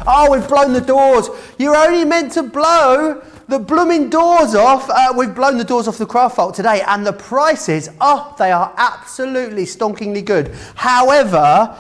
Oh, we've blown the doors. You're only meant to blow the blooming doors off. We've blown the doors off the craft vault today, and the prices, they are absolutely stonkingly good. However,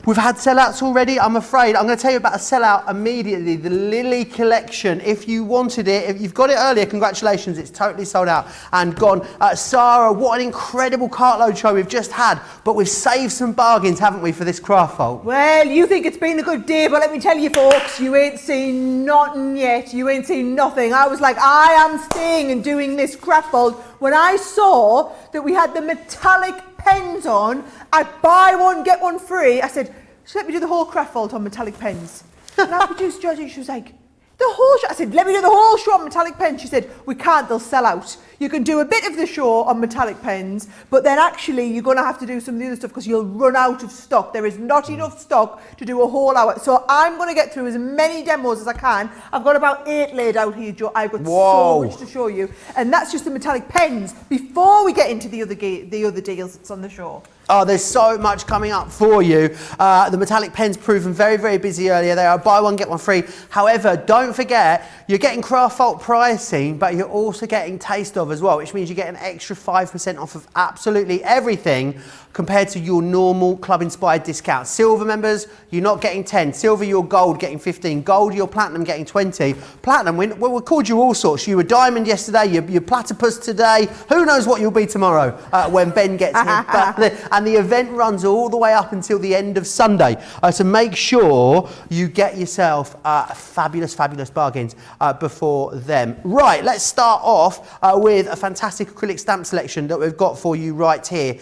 we've had sellouts already, I'm afraid. I'm going to tell you about a sellout immediately, the Lily collection. If you wanted it, if you've got it earlier, congratulations, it's totally sold out and gone. Sarah, what an incredible cartload show we've just had, but we've saved some bargains, haven't we, for this craft vault? Well, you think it's been a good day, but let me tell you folks, you ain't seen nothing yet. You ain't seen nothing. I was like, I am staying and doing this craft vault when I saw that we had the metallic pens on at buy one, get one free. I said, so let me do the whole craft vault on metallic pens. And our producer Georgie, she was like, the whole show? I said, let me do the whole show on metallic pens. She said, we can't, they'll sell out. You can do a bit of the show on metallic pens, but then actually you're going to have to do some of the other stuff because you'll run out of stock. There is not enough stock to do a whole hour. So I'm going to get through as many demos as I can. I've got about 8 laid out here, Joe. I've got so much to show you. And that's just the metallic pens before we get into the other deals that's on the show. Oh, there's so much coming up for you. The metallic pens proven very, very busy earlier. They are buy one, get one free. However, don't forget, you're getting craft vault pricing, but you're also getting taste of as well, which means you get an extra 5% off of absolutely everything compared to your normal club inspired discount. Silver members, you're not getting 10. Silver, you're gold, getting 15. Gold, you're platinum, getting 20. Platinum, we called you all sorts. You were diamond yesterday, you're platypus today. Who knows what you'll be tomorrow when Ben gets here. And the event runs all the way up until the end of Sunday. So make sure you get yourself fabulous, fabulous bargains before them. Right, let's start off with a fantastic acrylic stamp selection that we've got for you right here.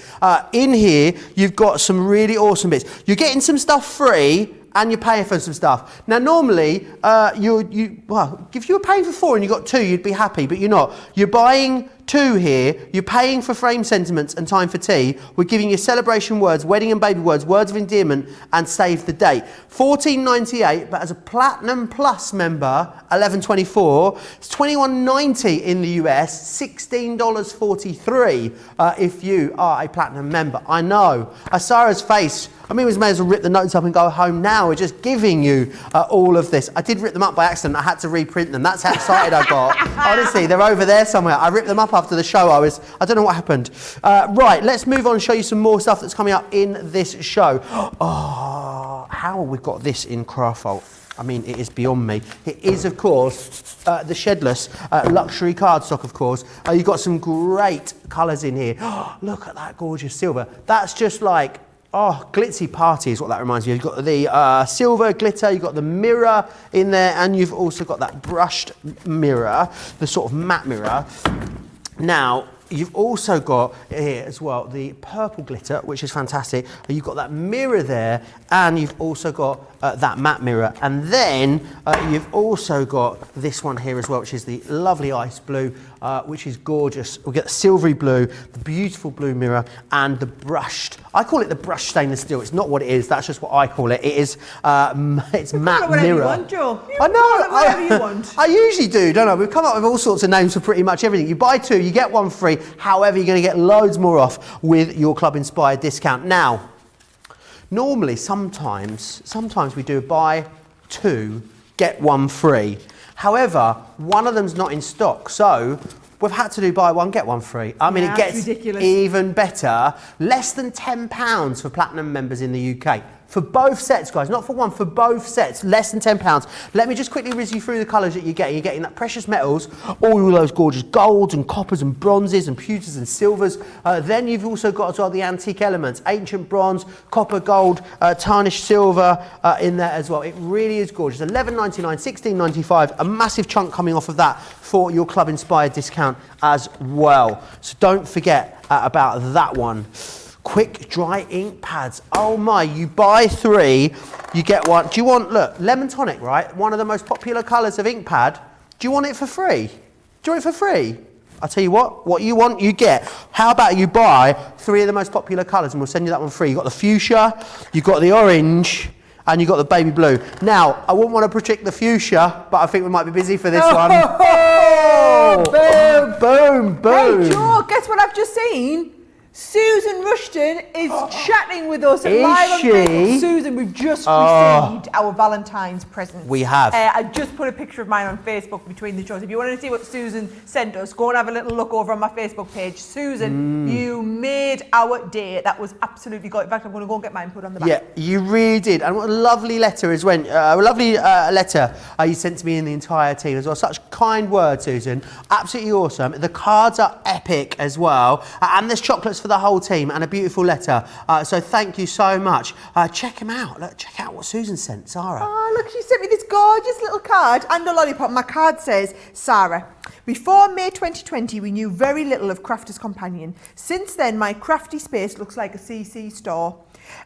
In here, you've got some really awesome bits. You're getting some stuff free and you're paying for some stuff. Now, normally, if you were paying for 4 and you got 2, you'd be happy, but you're not. You're buying 2 here, you're paying for frame sentiments and time for tea. We're giving you celebration words, wedding and baby words, words of endearment, and save the date. $14.98, but as a Platinum Plus member, $11.24. It's $21.90 in the US, $16.43 if you are a Platinum member. I know. Sarah's face, I mean, we may as well rip the notes up and go home now. We're just giving you all of this. I did rip them up by accident. I had to reprint them. That's how excited I got. Honestly, they're over there somewhere. I ripped them up after the show. I don't know what happened. Right, let's move on and show you some more stuff that's coming up in this show. Oh, how have we got this in craft vault? I mean, it is beyond me. It is, of course, the Shedless luxury cardstock, of course. You've got some great colours in here. Oh, look at that gorgeous silver. That's just like, glitzy party is what that reminds me of. You've got the silver glitter, you've got the mirror in there, and you've also got that brushed mirror, the sort of matte mirror. Now, you've also got here as well the purple glitter, which is fantastic. You've got that mirror there, and you've also got that matte mirror. And then you've also got this one here as well, which is the lovely ice blue, which is gorgeous. We'll get the silvery blue, the beautiful blue mirror, and the brushed. I call it the brushed stainless steel. It's not what it is. That's just what I call it. It is. It's matte mirror. You want, Joe. I know. Whatever you want. I usually do, don't I? We've come up with all sorts of names for pretty much everything. You buy 2, you get 1 free. However, you're going to get loads more off with your Club Inspired discount. Now, normally, sometimes we do buy 2, get 1 free. However, one of them's not in stock, so we've had to do buy 1, get 1 free. I mean, it gets ridiculous. Even better. Less than £10 for Platinum members in the UK. For both sets, guys, not for one, for both sets, less than £10. Let me just quickly whiz you through the colours that you're getting. You're getting that precious metals, all those gorgeous golds and coppers and bronzes and pewters and silvers. Then you've also got as well the antique elements, ancient bronze, copper, gold, tarnished silver in there as well. It really is gorgeous. $11.99, $16.95, a massive chunk coming off of that for your Club Inspired discount as well. So don't forget about that one. Quick dry ink pads. Oh my, you buy 3, you get 1. Do you want, look, lemon tonic, right? One of the most popular colours of ink pad. Do you want it for free? Do you want it for free? I'll tell you what you want, you get. How about you buy 3 of the most popular colours and we'll send you that one free. You've got the fuchsia, you've got the orange, and you've got the baby blue. Now, I wouldn't want to predict the fuchsia, but I think we might be busy for this one. Oh, boom, boom, boom. Hey, Joe, guess what I've just seen? Susan Rushton is chatting with us Is live on she? Facebook. Susan, we've just received our Valentine's present. We have. I just put a picture of mine on Facebook between the shows. If you want to see what Susan sent us, go and have a little look over on my Facebook page. Susan, you made our day. That was absolutely good. In fact, I'm going to go and get mine put on the back. Yeah, you really did. And what a lovely letter as well. A lovely letter you sent to me and the entire team as well. Such kind words, Susan. Absolutely awesome. The cards are epic as well. And there's chocolates for the whole team and a beautiful letter. So thank you so much. Check them out. Look, check out what Susan sent, Sarah. Oh, look, she sent me this gorgeous little card and a lollipop. My card says, Sarah, before May 2020, we knew very little of Crafters Companion. Since then, my crafty space looks like a CC store.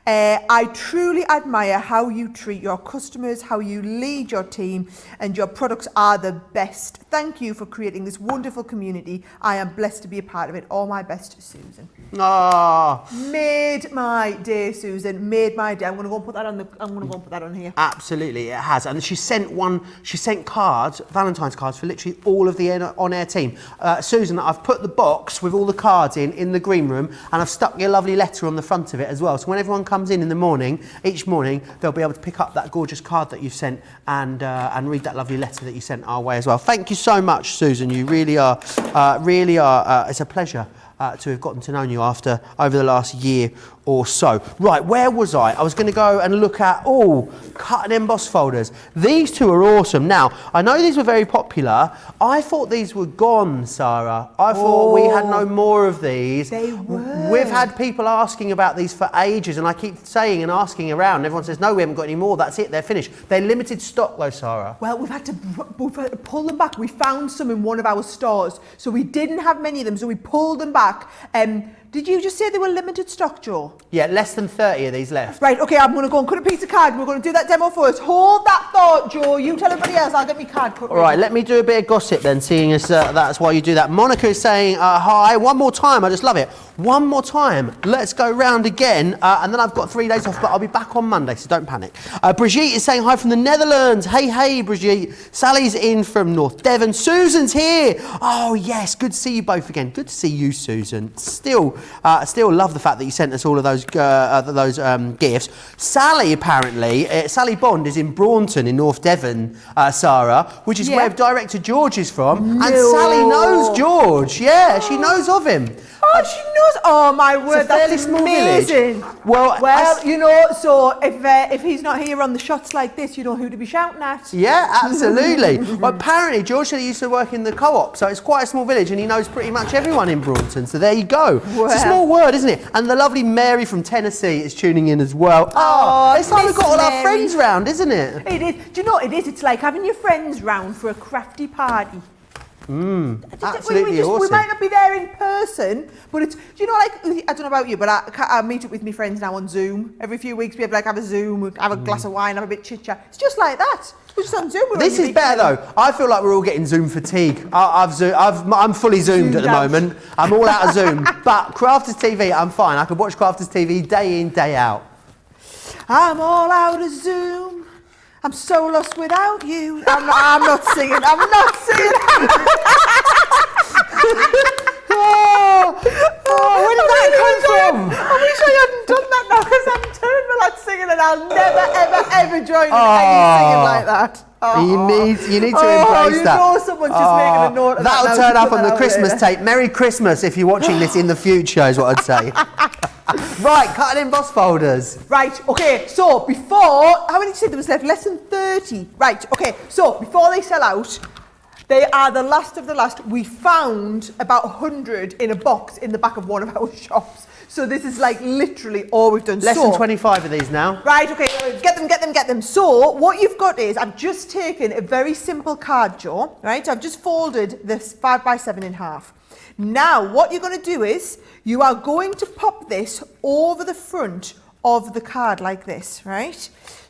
I truly admire how you treat your customers, how you lead your team, and your products are the best. Thank you for creating this wonderful community. I am blessed to be a part of it. All my best, Susan. Oh. Made my day, Susan. Made my day. I'm going to go and put that on the. I'm going to go and put that on here. Absolutely, it has. And she sent cards, Valentine's cards, for literally all of the on-air team. Susan, I've put the box with all the cards in the green room, and I've stuck your lovely letter on the front of it as well. So when everyone comes in the morning, each morning, they'll be able to pick up that gorgeous card that you've sent and read that lovely letter that you sent our way as well. Thank you so much, Susan. You really are. It's a pleasure to have gotten to know you over the last year or so. Right, where was I? I was going to go and look at, cut and emboss folders. These two are awesome. Now, I know these were very popular. I thought these were gone, Sarah. I thought we had no more of these. They were. We've had people asking about these for ages, and I keep saying and asking around, and everyone says, no, we haven't got any more. That's it, they're finished. They're limited stock though, Sarah. Well, we've had to pull them back. We found some in one of our stores, so we didn't have many of them, so we pulled them back. Did you just say they were limited stock, Joe? Yeah, less than 30 of these left. Right, okay, I'm going to go and cut a piece of card. We're going to do that demo first. Hold that thought, Joe. You tell everybody else. I'll get my card cut. All right, let me do a bit of gossip then, seeing as that's why you do that. Monica is saying hi. One more time. I just love it. One more time. Let's go round again. And then I've got 3 days off, but I'll be back on Monday, so don't panic. Brigitte is saying hi from the Netherlands. Hey, Brigitte. Sally's in from North Devon. Susan's here. Oh, yes. Good to see you both again. Good to see you, Susan. Still love the fact that you sent us all of those gifts. Sally, apparently, Sally Bond is in Braunton in North Devon, Sarah, which is where director George is from. No. And Sally knows George. Yeah, she knows of him. Oh, she knows. Oh, my word, that's small amazing. village. Well, you know, so if he's not here on the shots like this, you know who to be shouting at. Yeah, absolutely. Well, apparently, George said he used to work in the co-op, so it's quite a small village, and he knows pretty much everyone in Braunton. So there you go. Wow. It's a small word, isn't it? And the lovely Mary from Tennessee is tuning in as well. Oh, it's like we've got all our friends round, isn't it? It is. Do you know what it is? It's like having your friends round for a crafty party. Absolutely awesome. We might not be there in person, but it's, do you know, like, I don't know about you, but I meet up with my friends now on Zoom. Every few weeks we have a Zoom, have a glass of wine, have a bit chit chat. It's just like that. We're just on Zoom. This is better though. I feel like we're all getting Zoom fatigue. I'm fully Zoomed at the moment. I'm all out of Zoom. But Crafters TV, I'm fine. I can watch Crafters TV day in, day out. I'm all out of Zoom. I'm so lost without you. I'm not singing. Where did that come from? I wish I hadn't done that now, because I'm terrible at singing, and I'll never, ever join in any singing like that. You need to embrace that. You know someone's just making a note of that. That'll turn up on the Christmas tape. Merry Christmas if you're watching this in the future, is what I'd say. Right, cut and emboss folders. Right, okay, so before, how many did you say there was left? Less than 30. Right, okay, so before they sell out, they are the last of the last. We found about 100 in a box in the back of one of our shops. So this is like literally all we've done. Less than 25 of these now. Right, okay, get them. So what you've got is, I've just taken a very simple card, Joe, right? I've just folded this 5x7 in half. Now, what you're going to do is, you are going to pop this over the front of the card like this, right?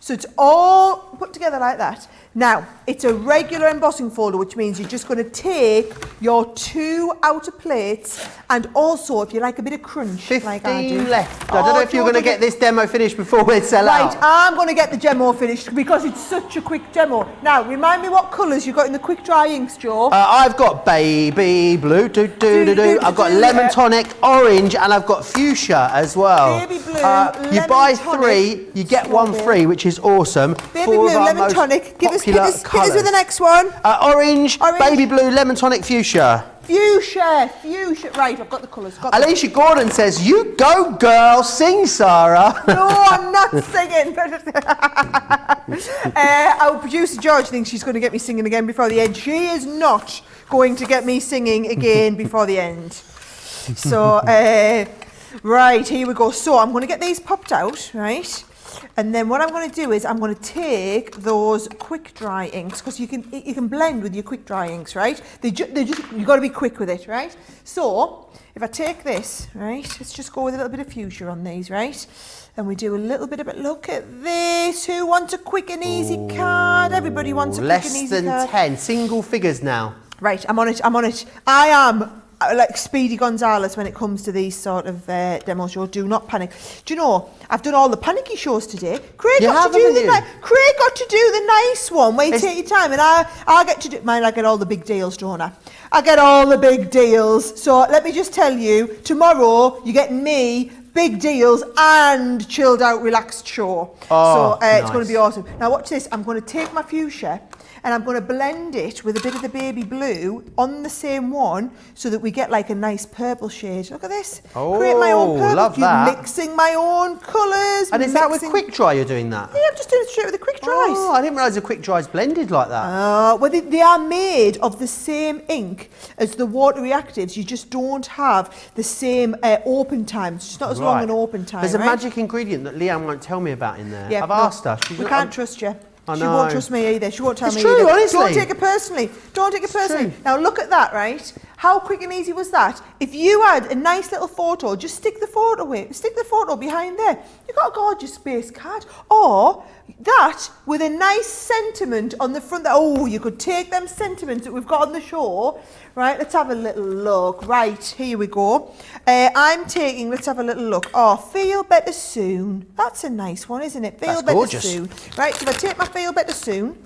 So it's all put together like that. Now, it's a regular embossing folder, which means you're just going to take your 2 outer plates and also, if you like a bit of crunch, 15 like I do. left. I don't know if you're going to get this demo finished before we sell out. Right, I'm going to get the demo finished because it's such a quick demo. Now, remind me what colours you got in the quick dry inks, Joe. I've got baby blue, I've got lemon tonic, orange, and I've got fuchsia as well. Baby blue, you lemon buy tonic, 3, you get 1 free, which is awesome. Baby 4 blue, of our lemon most tonic. Hit us with the next one. Orange, baby blue, lemon tonic, fuchsia. Fuchsia. Right, I've got the colours. Alicia Gordon says, "You go, girl, sing, Sarah." No, I'm not singing. Our producer George thinks she's going to get me singing again before the end. She is not going to get me singing again before the end. So, right, here we go. So I'm going to get these popped out, right? And then what I'm going to do is I'm going to take those quick dry inks, because you can blend with your quick dry inks, right? You've got to be quick with it, right? So if I take this, right, let's just go with a little bit of fuchsia on these, right? And we do a little bit of it. Look at this. Who wants a quick and easy card? Everybody wants a quick and easy card. Less than 10, single figures now. Right, I'm on it. I am like Speedy Gonzales when it comes to these sort of demos. Do not panic. Do you know, I've done all the panicky shows today. Craig got to do the nice one. Take your time, and I get to do mine. I get all the big deals, don't I? I get all the big deals. So let me just tell you, tomorrow you're getting me, big deals and chilled out, relaxed show. Nice. It's going to be awesome. Now watch this. I'm going to take my fuchsia and I'm going to blend it with a bit of the baby blue on the same one so that we get like a nice purple shade. Look at this. Create my own purple. Love that. Mixing my own colours. And is that with quick dry you're doing that? Yeah, I'm just doing it straight with the quick dries. Oh, I didn't realise the quick dry's blended like that. Well, they are made of the same ink as the water reactives. You just don't have the same open time. It's just not as long an open time. There's a magic ingredient that Leanne won't tell me about in there. Yeah, I've asked her. We can't trust you. I She know. won't trust me either. She won't tell me It's true, either. honestly. Don't take it personally. Don't take it personally. true. Now look at that, right? How quick and easy was that? If you had a nice little photo, just stick the photo behind there. You've got a gorgeous space card. Or that with a nice sentiment on the front. Oh, you could take them sentiments that we've got on the show. Right, let's have a little look. Right, here we go. Let's have a little look. Oh, feel better soon. That's a nice one, isn't it? Feel better soon. Right, so if I take my feel better soon,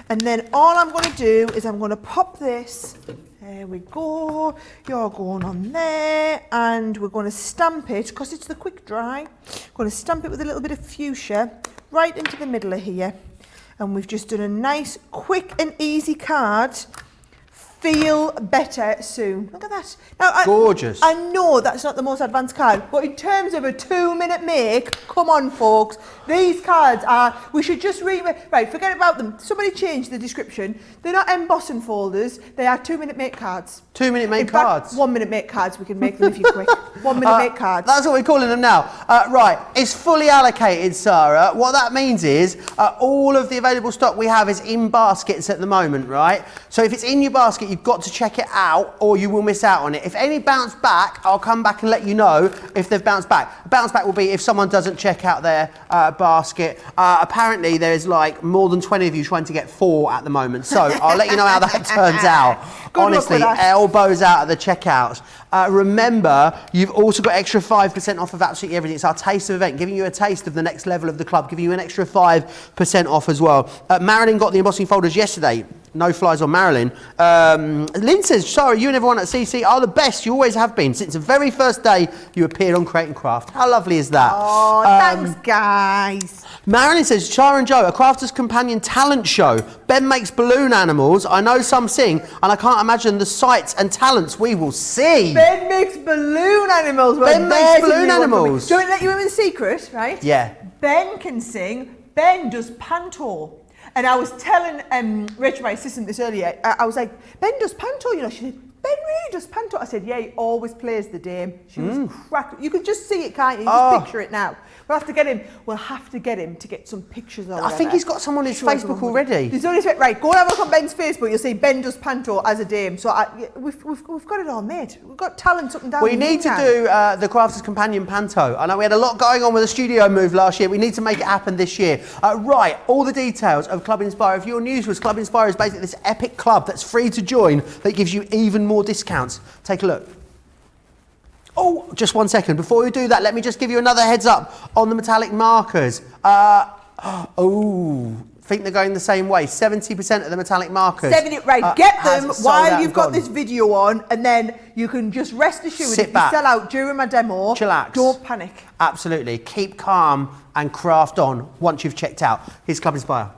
and then all I'm going to do is I'm going to pop this. There we go. You're going on there, and we're going to stamp it because it's the quick dry. Going to stamp it with a little bit of fuchsia right into the middle of here, and we've just done a nice, quick and easy card. Feel better soon. Look at that. Now, Gorgeous. I know that's not the most advanced card, but in terms of a 2-minute make, come on, folks. These cards are, we should just right, forget about them. Somebody changed the description. They're not embossing folders, they are 2-minute make cards. 2-minute make cards? 1-minute make cards, we can make them if you're quick. 1-minute make cards. That's what we're calling them now. Right, it's fully allocated, Sarah. What that means is all of the available stock we have is in baskets at the moment, right? So if it's in your basket, you've got to check it out or you will miss out on it. If any bounce back, I'll come back and let you know if they've bounced back. Bounce back will be if someone doesn't check out their basket. Apparently there's like more than 20 of you trying to get 4 at the moment. So I'll let you know how that turns out. Honestly, elbows out at the checkouts. Remember, you've also got extra 5% off of absolutely everything. It's our taste of event, giving you a taste of the next level of the club, giving you an extra 5% off as well. Marilyn got the embossing folders yesterday. No flies on Marilyn. Lynn says, Sarah, you and everyone at CC are the best. You always have been. Since the very first day you appeared on Create and Craft. How lovely is that? Oh, thanks, guys. Marilyn says, Char and Joe, a Crafter's Companion talent show. Ben makes balloon animals. I know some sing, and I can't imagine the sights and talents we will see. Ben makes balloon animals. Ben makes balloon animals. Do you want to let you in a secret, right? Yeah. Ben can sing. Ben does panto. And I was telling Rachel, my assistant, this earlier. I was like, Ben does panto, you know. She said, Ben really does panto. I said, yeah, he always plays the dame. She was cracked. You can just see it, can't you? You just picture it now. We'll have to get him to get some pictures of it. I think he's got some on his Facebook already. He's on his right, go and have a look on Ben's Facebook. You'll see Ben does panto as a dame. So we've got it all made. We've got talent up and down. We need to do the Crafter's Companion Panto. I know we had a lot going on with the studio move last year. We need to make it happen this year. Right, all the details of Club Inspire. If you're new to us, Club Inspire is basically this epic club that's free to join that gives you even more discounts. Take a look. Oh, just 1 second. Before we do that, let me just give you another heads up on the metallic markers. Think they're going the same way. 70% of the metallic markers. Right, get them while you've got this video on, and then you can just rest assured if you sell out during my demo. Chillax. Don't panic. Absolutely. Keep calm and craft on once you've checked out. Here's Club Inspire.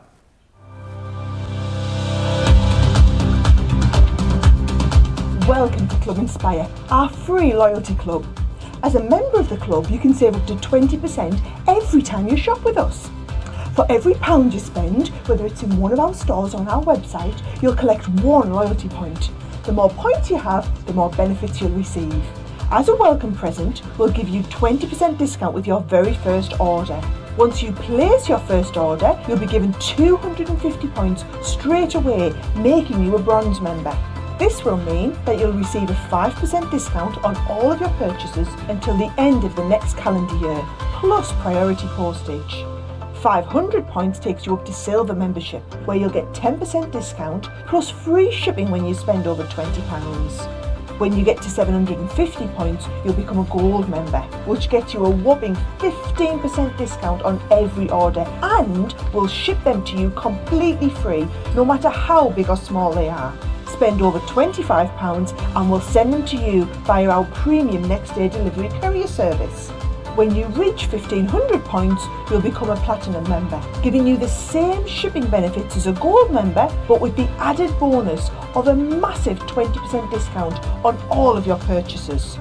Welcome to Club Inspire, our free loyalty club. As a member of the club, you can save up to 20% every time you shop with us. For every £1 you spend, whether it's in one of our stores or on our website, you'll collect 1 loyalty point. The more points you have, the more benefits you'll receive. As a welcome present, we'll give you 20% discount with your very first order. Once you place your first order, you'll be given 250 points straight away, making you a bronze member. This will mean that you'll receive a 5% discount on all of your purchases until the end of the next calendar year, plus priority postage. 500 points takes you up to silver membership, where you'll get 10% discount plus free shipping when you spend over £20. When you get to 750 points, you'll become a gold member, which gets you a whopping 15% discount on every order, and we'll ship them to you completely free, no matter how big or small they are. Spend over £25 and we'll send them to you via our premium next day delivery courier service. When you reach 1500 points, you'll become a platinum member, giving you the same shipping benefits as a gold member, but with the added bonus of a massive 20% discount on all of your purchases.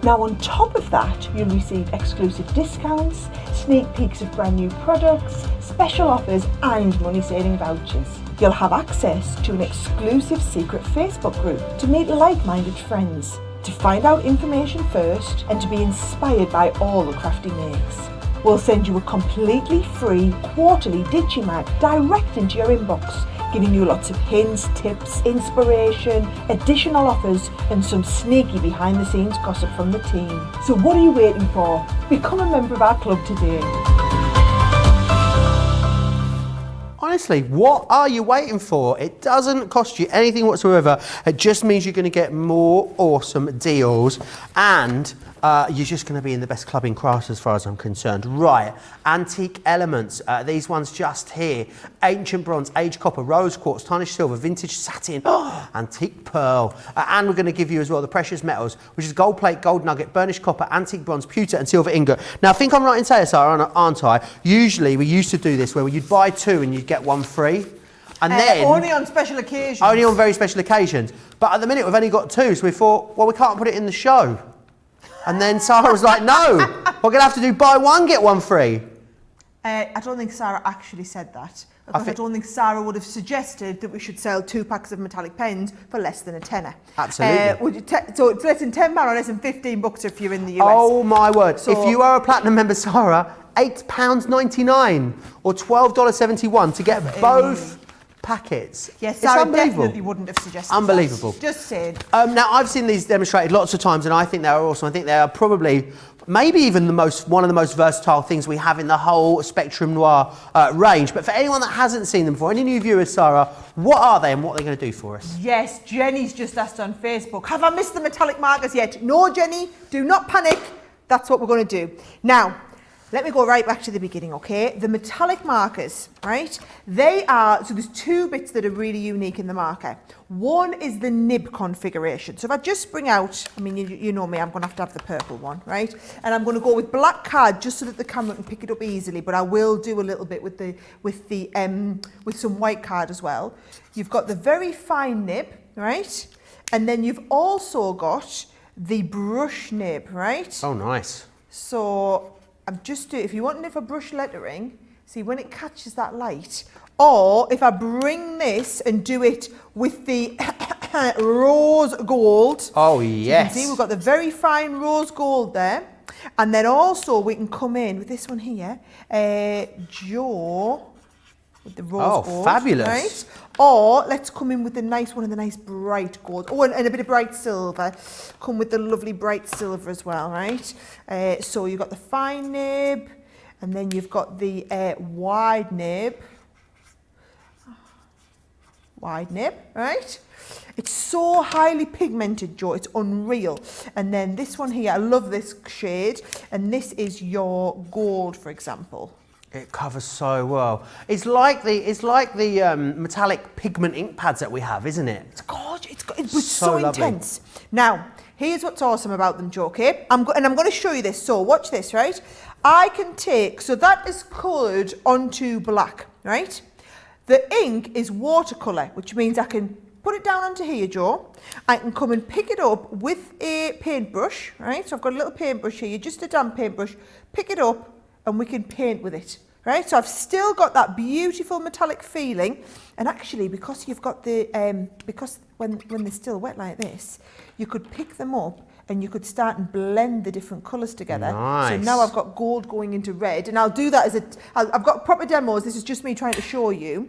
Now on top of that, you'll receive exclusive discounts, sneak peeks of brand new products, special offers and money-saving vouchers. You'll have access to an exclusive secret Facebook group to meet like-minded friends, to find out information first and to be inspired by all the Crafty makes. We'll send you a completely free quarterly Digimag direct into your inbox, giving you lots of hints, tips, inspiration, additional offers and some sneaky behind the scenes gossip from the team. So what are you waiting for? Become a member of our club today. Honestly, what are you waiting for? It doesn't cost you anything whatsoever. It just means you're going to get more awesome deals and you're just going to be in the best club in crafts as far as I'm concerned. Right, antique elements. These ones just here. Ancient bronze, aged copper, rose quartz, tarnished silver, vintage satin, antique pearl. And we're going to give you as well the precious metals, which is gold plate, gold nugget, burnished copper, antique bronze, pewter and silver ingot. Now I think I'm right in saying, Sarah, aren't I? Usually we used to do this where you'd buy 2 and you'd get 1 free. And then only on special occasions. Only on very special occasions. But at the minute we've only got 2, so we thought, well, we can't put it in the show. And then Sarah was like, no, we're going to have to do buy 1, get 1 free. I don't think Sarah actually said that. Because I don't think Sarah would have suggested that we should sell 2 packs of metallic pens for less than a tenner. Absolutely. So it's less than £10 or less than $15 if you're in the US. Oh my word. So, if you are a platinum member, Sarah, £8.99 or $12.71 to get both packets. Yes, Sarah definitely wouldn't have suggested Unbelievable. that. Just saying. Now, I've seen these demonstrated lots of times and I think they're awesome. I think they are probably, maybe even one of the most versatile things we have in the whole Spectrum Noir range. But for anyone that hasn't seen them before, any new viewers, Sarah, what are they and what are they going to do for us? Yes, Jenny's just asked on Facebook, have I missed the metallic markers yet? No, Jenny, do not panic. That's what we're going to do. Now, let me go right back to the beginning, okay? The metallic markers, right? They are, so there's 2 bits that are really unique in the marker. One is the nib configuration. So if I just bring out, I mean, you know me, I'm going to have the purple one, right? And I'm going to go with black card just so that the camera can pick it up easily, but I will do a little bit with some white card as well. You've got the very fine nib, right? And then you've also got the brush nib, right? Oh, nice. So I'm just doing, if you want it for brush lettering, see when it catches that light, or if I bring this and do it with the rose gold. Oh, So yes. you can see we've got the very fine rose gold there. And then also we can come in with this one here, Joe, with the rose gold. Fabulous. Right? Or let's come in with the nice one and the nice bright gold. Oh, and a bit of bright silver. Come with the lovely bright silver as well, right? So you've got the fine nib, and then you've got the wide nib. Wide nib, right? It's so highly pigmented, Joe, it's unreal. And then this one here, I love this shade, and this is your gold, for example. It covers so well. It's like the metallic pigment ink pads that we have, isn't it? It's gorgeous. It was so lovely. intense. Now, here's what's awesome about them, Joe, okay? I'm going to show you this. So watch this, right? I can take, so that is coloured onto black, right? The ink is watercolour, which means I can put it down onto here, Joe. I can come and pick it up with a paintbrush, right? So I've got a little paintbrush here, just a damp paintbrush. Pick it up and we can paint with it, right? So I've still got that beautiful metallic feeling. And actually, because you've got the, because when they're still wet like this, you could pick them up and you could start and blend the different colours together. Nice. So now I've got gold going into red, and I'll do that as I've got proper demos. This is just me trying to show you.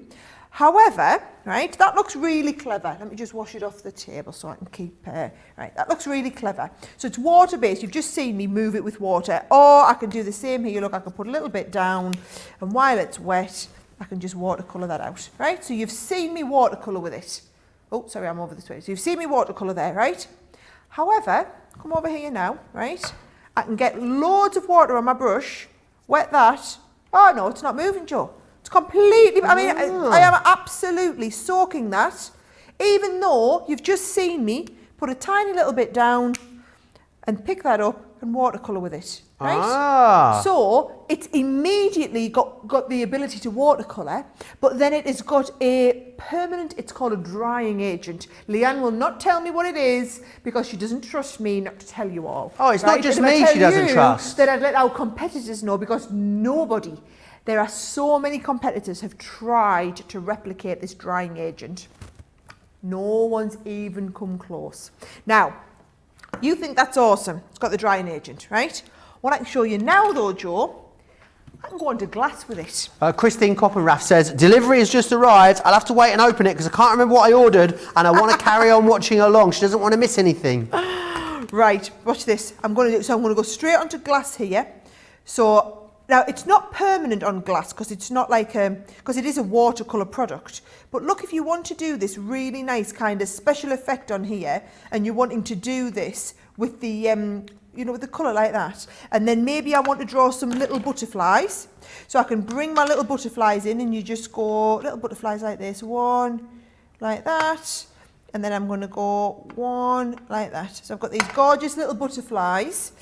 However, right, that looks really clever. Let me just wash it off the table so I can keep, right, that looks really clever. So it's water-based. You've just seen me move it with water. Or I can do the same here. Look, I can put a little bit down, and while it's wet, I can just watercolour that out, right? So you've seen me watercolour with it. Oh, sorry, I'm over this way. So you've seen me watercolour there, right? However, come over here now, right? I can get loads of water on my brush, wet that. Oh no, it's not moving, Joe. It's completely, I mean, I am absolutely soaking that, even though you've just seen me put a tiny little bit down and pick that up and watercolour with it, right? Ah. So it's immediately got the ability to watercolour, but then it has got a permanent, it's called a drying agent. Leanne will not tell me what it is because she doesn't trust me not to tell you all. Oh, it's not right? just And if I me tell she doesn't you, trust. Then I'd let our competitors know, because nobody, there are so many competitors have tried to replicate this drying agent. No one's even come close. Now, you think that's awesome. It's got the drying agent, right? What I can show you now though, Joe, I can go onto glass with it. Christine Coppenrath says, delivery has just arrived. I'll have to wait and open it because I can't remember what I ordered and I want to carry on watching along. She doesn't want to miss anything. Right, watch this. I'm going to go straight onto glass here. So now it's not permanent on glass because it's not like, because it is a watercolour product. But look, if you want to do this really nice kind of special effect on here and you're wanting to do this with the, you know, with the colour like that. And then maybe I want to draw some little butterflies. So I can bring my little butterflies in and you just go, little butterflies like this, one like that. And then I'm going to go one like that. So I've got these gorgeous little butterflies.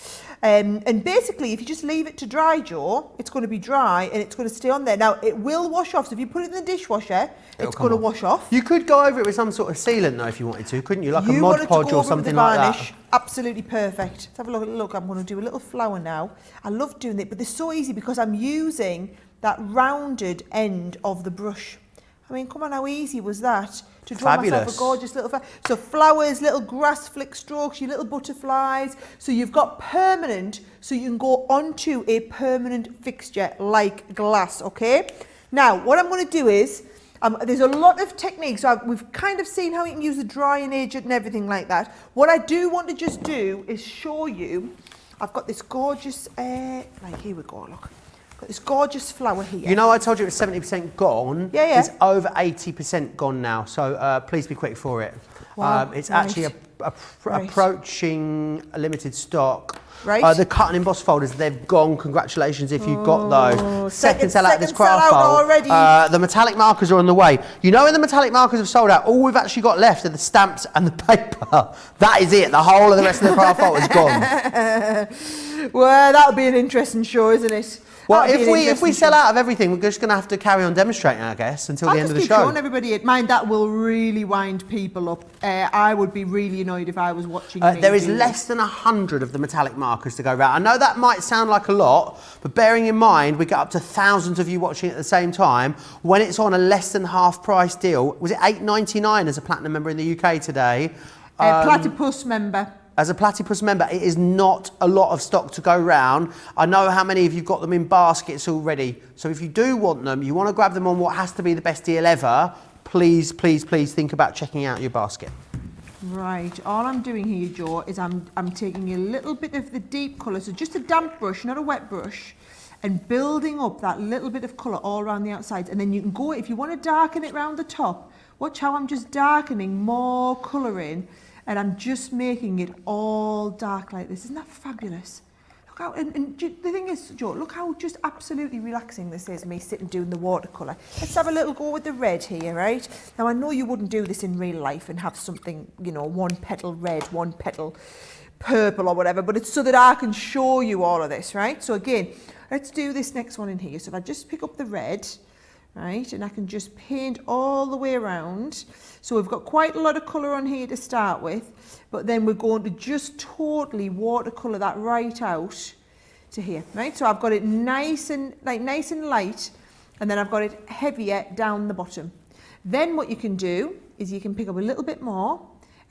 And basically, if you just leave it to dry, Joe, it's going to be dry and it's going to stay on there. Now, it will wash off. So if you put it in the dishwasher, it's going to wash off. You could go over it with some sort of sealant, though, if you wanted to, couldn't you? Like a You Mod wanted to Podge go or over with the something like varnish. that. Absolutely perfect. Let's have a look. Look, I'm going to do a little flower now. I love doing it, but they're so easy because I'm using that rounded end of the brush. I mean, come on, how easy was that? To draw myself a gorgeous little flower. So flowers, little grass flick strokes, your little butterflies. So you've got permanent, so you can go onto a permanent fixture like glass, okay? Now, what I'm going to do is, there's a lot of techniques. So we've kind of seen how you can use the drying agent and everything like that. What I do want to just do is show you, I've got this gorgeous, like here we go, look. Got this gorgeous flower here. You know, I told you it was 70% gone. Yeah, yeah. It's over 80% gone now, so please be quick for it. Wow, it's right. actually Right. approaching a limited stock. Right. The cut and emboss folders, they've gone. Congratulations if you've got those. Second sell out second this craft sell out fold. already. The metallic markers are on the way. You know when the metallic markers have sold out, all we've actually got left are the stamps and the paper. That is it. The whole of the rest of the craft fold is gone. Well, that'll be an interesting show, isn't it? Well, That'll be an if we interesting sell show. out of everything, we're just going to have to carry on demonstrating, I guess, until the end of the I'll just show. keep showing everybody it. Mind, that will really wind people up. I would be really annoyed if I was watching me There is do less than 100 of the metallic markers to go around. I know that might sound like a lot, but bearing in mind we get up to thousands of you watching at the same time, when it's on a less than half price deal, was it $8.99 as a platinum member in the UK today? Platypus member. As a Platypus member, it is not a lot of stock to go round. I know how many of you got them in baskets already. So if you do want them, you want to grab them on what has to be the best deal ever, please, please, please think about checking out your basket. Right, all I'm doing here, Joe, is I'm taking a little bit of the deep colour, so just a damp brush, not a wet brush, and building up that little bit of colour all around the outside. And then you can go, if you want to darken it round the top, watch how I'm just darkening more colour in, and I'm just making it all dark like this. Isn't that fabulous? Look how, and the thing is, Joe, look how just absolutely relaxing this is, me sitting doing the watercolour. Let's have a little go with the red here, right? Now, I know you wouldn't do this in real life and have something, you know, one petal red, one petal purple or whatever, but it's so that I can show you all of this, right? So again, let's do this next one in here. So if I just pick up the red, right, and I can just paint all the way around. So we've got quite a lot of colour on here to start with, but then we're going to just totally watercolour that right out to here, right? So I've got it nice and light, and then I've got it heavier down the bottom. Then what you can do is you can pick up a little bit more,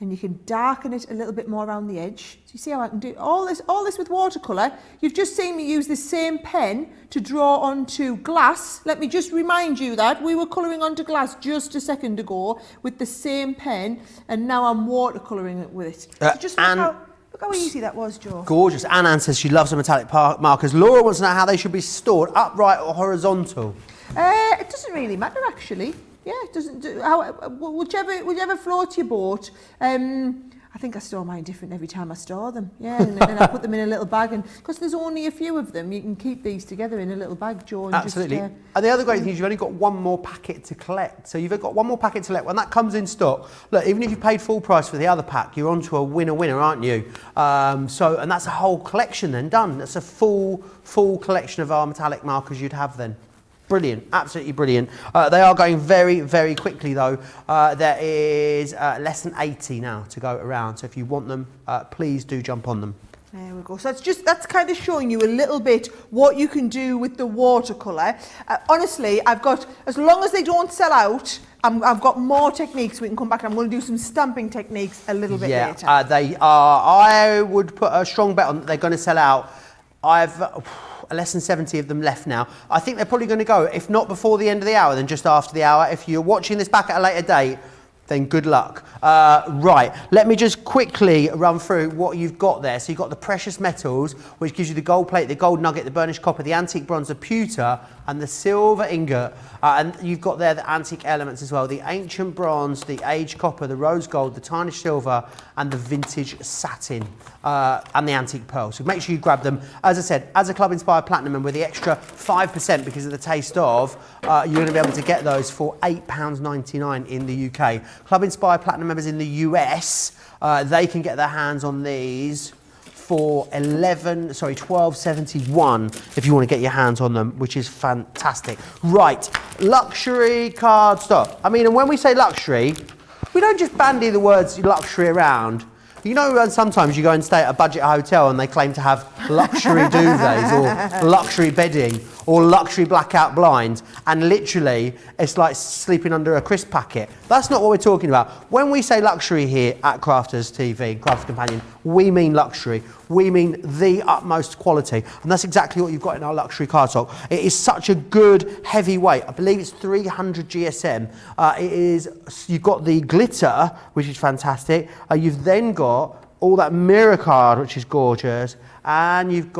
and you can darken it a little bit more around the edge. So you see how I can do all this with watercolour. You've just seen me use the same pen to draw onto glass. Let me just remind you that we were colouring onto glass just a second ago with the same pen, and now I'm watercolouring it with it. So just look how easy that was, Joe. Gorgeous. Anne says she loves the metallic markers. Laura wants to know how they should be stored, upright or horizontal. It doesn't really matter, actually. Yeah, it doesn't do whichever floats your boat. I think I store mine different every time I store them. Yeah, and I put them in a little bag, and because there's only a few of them, you can keep these together in a little bag, Joe. And Absolutely. Just, and the other great thing is you've only got one more packet to collect. So you've got one more packet to collect. When that comes in stock, look, even if you paid full price for the other pack, you're onto a winner, aren't you? And that's a whole collection then done. That's a full collection of our metallic markers you'd have then. Brilliant, absolutely brilliant. They are going very, very quickly though. There is less than 80 now to go around. So if you want them, please do jump on them. There we go. So that's kind of showing you a little bit what you can do with the watercolour. Honestly, I've got, as long as they don't sell out, I've got more techniques. We can come back and I'm going to do some stamping techniques a little bit later. They are. I would put a strong bet on that they're going to sell out. I've less than 70 of them left now. I think they're probably going to go, if not before the end of the hour, then just after the hour. If you're watching this back at a later date, then good luck. Right, let me just quickly run through what you've got there. So you've got the precious metals, which gives you the gold plate, the gold nugget, the burnished copper, the antique bronze, the pewter, and the silver ingot. And you've got there the antique elements as well, the ancient bronze, the aged copper, the rose gold, the tarnished silver, and the vintage satin, and the antique pearl. So make sure you grab them. As I said, as a Club Inspired Platinum member with the extra 5% because of the taste of, you're going to be able to get those for £8.99 in the UK. Club Inspired Platinum members in the US, they can get their hands on these for £12.71 if you want to get your hands on them, which is fantastic. Right, luxury card stock. I mean, and when we say luxury, we don't just bandy the words luxury around. You know, sometimes you go and stay at a budget hotel and they claim to have luxury duvets or luxury bedding or luxury blackout blinds, and literally it's like sleeping under a crisp packet. That's not what we're talking about. When we say luxury here at Crafters TV, Crafters Companion, we mean luxury. We mean the utmost quality, and that's exactly what you've got in our luxury card stock. It is such a good heavy weight. I believe it's 300 GSM. You've got the glitter, which is fantastic. You've then got all that mirror card, which is gorgeous, and you've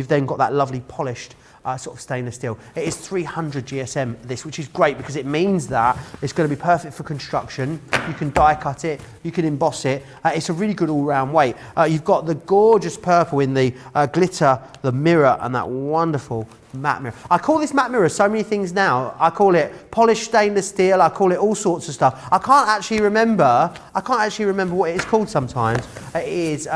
then got that lovely polished sort of stainless steel. It is 300 GSM this, which is great because it means that it's going to be perfect for construction. You can die cut it, you can emboss it. It's a really good all-round weight. You've got the gorgeous purple in the glitter, the mirror, and that wonderful matte mirror. I call this matte mirror so many things now. I call it polished stainless steel. I call it all sorts of stuff. I can't actually remember what it is called sometimes. It is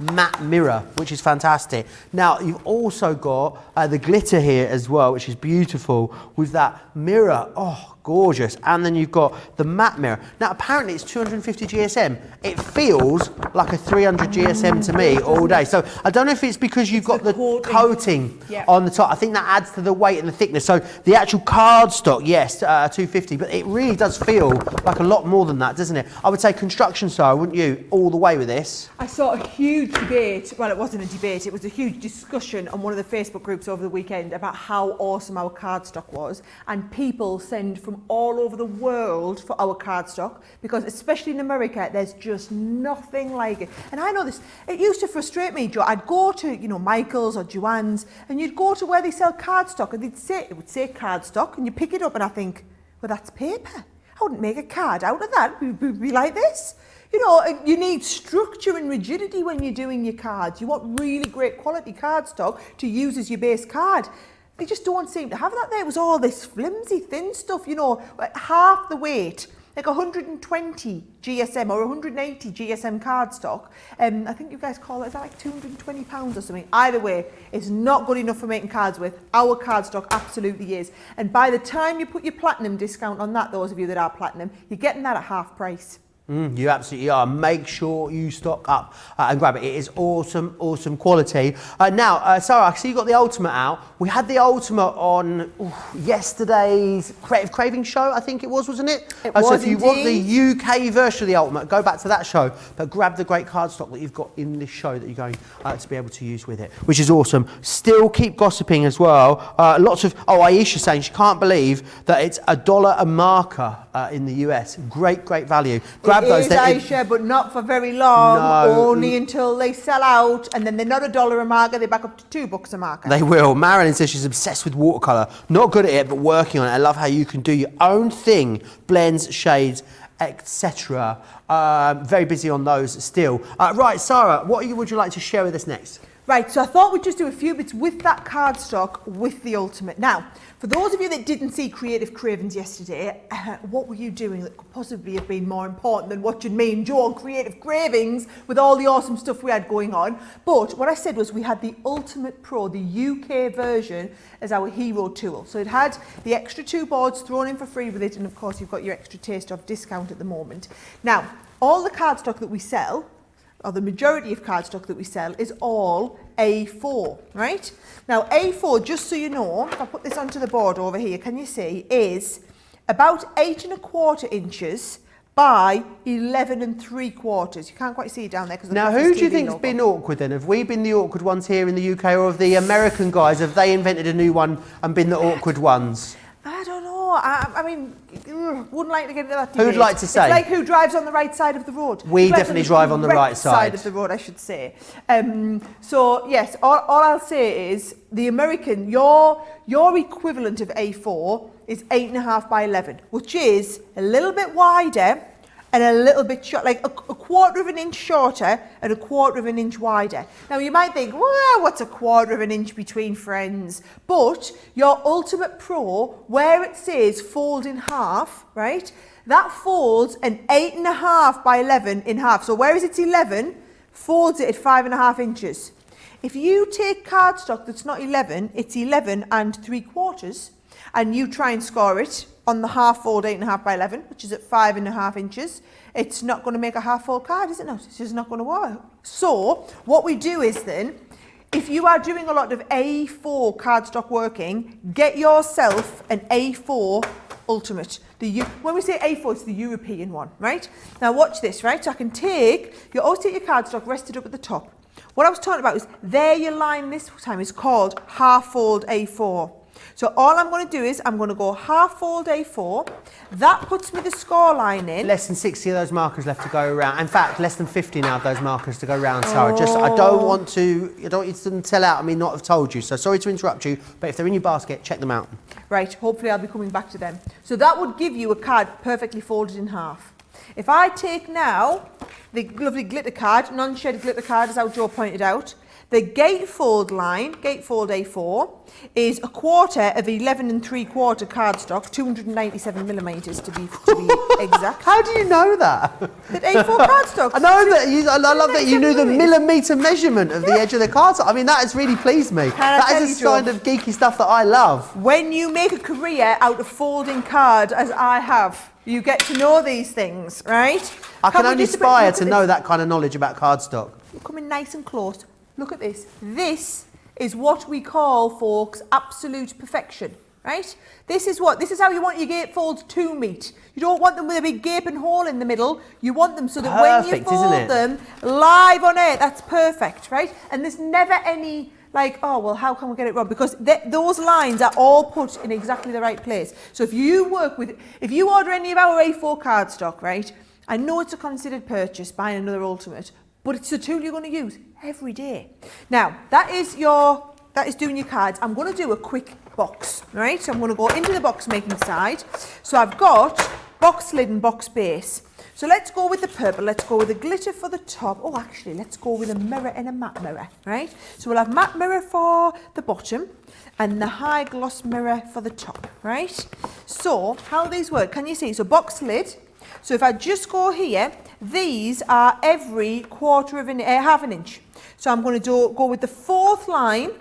matte mirror, which is fantastic. Now, you've also got the glitter here as well, which is beautiful with that mirror. Oh, gorgeous. And then you've got the matte mirror. Now, apparently it's 250 GSM. It feels like a 300 GSM to me all day. So I don't know if it's because you've got the coating on the top. I think that adds to the weight and the thickness. So the actual cardstock, yes, 250, but it really does feel like a lot more than that, doesn't it? I would say construction style, wouldn't you, all the way with this? I saw a huge debate, well, it wasn't a debate, it was a huge discussion on one of the Facebook groups over the weekend about how awesome our cardstock was, and people send from all over the world for our cardstock, because especially in America, there's just nothing like it. And I know this, it used to frustrate me, Joe. I'd go to, you know, Michael's or Joann's, and you'd go to where they sell cardstock, and it would say cardstock, and you pick it up, and I think, well, that's paper. I wouldn't make a card out of that. It would be like this. You know, you need structure and rigidity when you're doing your cards. You want really great quality cardstock to use as your base card. They just don't seem to have that there. It was all this flimsy, thin stuff, you know, like half the weight, like 120 GSM or 180 GSM cardstock. I think you guys call it, is that like 220 pounds or something? Either way, it's not good enough for making cards with. Our cardstock absolutely is. And by the time you put your platinum discount on that, those of you that are platinum, you're getting that at half price. You absolutely are. Make sure you stock up and grab it. It is awesome, awesome quality. Now, Sarah, I see you got the Ultimate out. We had the Ultimate on yesterday's Creative Craving show, I think it was, wasn't it? It was so if you indeed. want the UK version of the Ultimate, go back to that show, but grab the great cardstock that you've got in this show that you're going to be able to use with it, which is awesome. Still keep gossiping as well. Lots of, Aisha saying she can't believe that it's $1 a marker in the US. Great, great value. Grab those. Aisha, but not for very long. No. Only until they sell out, and then they're not $1 a marker. They're back up to $2 a marker. They will. Marilyn says she's obsessed with watercolour. Not good at it, but working on it. I love how you can do your own thing, blends, shades, etc. Very busy on those still. Right, Sarah, what would you like to share with us next? Right, so I thought we'd just do a few bits with that cardstock with the Ultimate. Now, for those of you that didn't see Creative Cravings yesterday, what were you doing that could possibly have been more important than watching me and Joe on Creative Cravings with all the awesome stuff we had going on? But what I said was we had the Ultimate Pro, the UK version, as our hero tool. So it had the extra 2 boards thrown in for free with it, and of course you've got your extra taste of discount at the moment. Now, all the cardstock that we sell, or the majority of cardstock that we sell, is all A4, right? Now A4, just so you know, if I put this onto the board over here, can you see, is about 8 1/4 inches by 11 3/4. You can't quite see it down there. Now, who do you think's been awkward then? Have we been the awkward ones here in the UK, or have the American guys, have they invented a new one and been the awkward ones? I don't know. I mean, wouldn't like to get into that debate. Who'd like to say? It's like who drives on the right side of the road. We Who drives definitely drive on the right side of the road, I should say. So yes, all I'll say is the American, your equivalent of A4 is 8 1/2 by 11, which is a little bit wider and a little bit short, like a 1/4 of an inch shorter and a 1/4 of an inch wider. Now you might think, well, what's a 1/4 of an inch between friends? But your Ultimate Pro, where it says fold in half, right? That folds an 8 1/2 by 11 in half. So whereas it's 11, folds it at 5 1/2 inches. If you take cardstock that's not 11, it's 11 3/4, and you try and score it on the half fold 8 1/2 by 11, which is at 5 1/2 inches, it's not going to make a half fold card, is it not? It's just not going to work. So what we do is then, if you are doing a lot of A4 cardstock working, get yourself an A4 Ultimate. When we say A4, it's the European one, right? Now watch this, right? So you always take your cardstock rested up at the top. What I was talking about is, there your line this time is called half fold A4. So all I'm going to do is I'm going to go half fold A4. That puts me the score line in. Less than 60 of those markers left to go around. In fact, less than 50 now of those markers to go around, Sarah. I don't want you to tell out on me not have told you. So sorry to interrupt you, but if they're in your basket, check them out. Right, hopefully I'll be coming back to them. So that would give you a card perfectly folded in half. If I take now the lovely glitter card, non-shed glitter card, as how Joe pointed out, The gatefold line, gatefold A4, is a quarter of 11 3/4 cardstock, 297 millimetres to be exact. How do you know that? That A4 cardstock. I know that I love that you knew the millimetre measurement of the edge of the cardstock. I mean, that has really pleased me. That is the kind of geeky stuff that I love. When you make a career out of folding cards, as I have, you get to know these things, right? I can only aspire to know that kind of knowledge about cardstock. You're coming nice and close. Look at this. This is what we call, folks, absolute perfection, right? This is how you want your gatefolds to meet. You don't want them with a big gaping hole in the middle. You want them so that when you fold them live on air, that's perfect, right? And there's never any like, oh, well, how can we get it wrong? Because those lines are all put in exactly the right place. So if you order any of our A4 cardstock, right, I know it's a considered purchase, buying another Ultimate, but it's the tool you're going to use every day. Now, that is doing your cards. I'm going to do a quick box, right? So I'm going to go into the box making side. So I've got box lid and box base. So let's go with the purple. Let's go with the glitter for the top. Oh, actually, let's go with a mirror and a matte mirror, right? So we'll have matte mirror for the bottom and the high gloss mirror for the top, right? So how these work, can you see? So box lid. So if I just go here, these are every half an inch. So I'm going to go with the fourth line.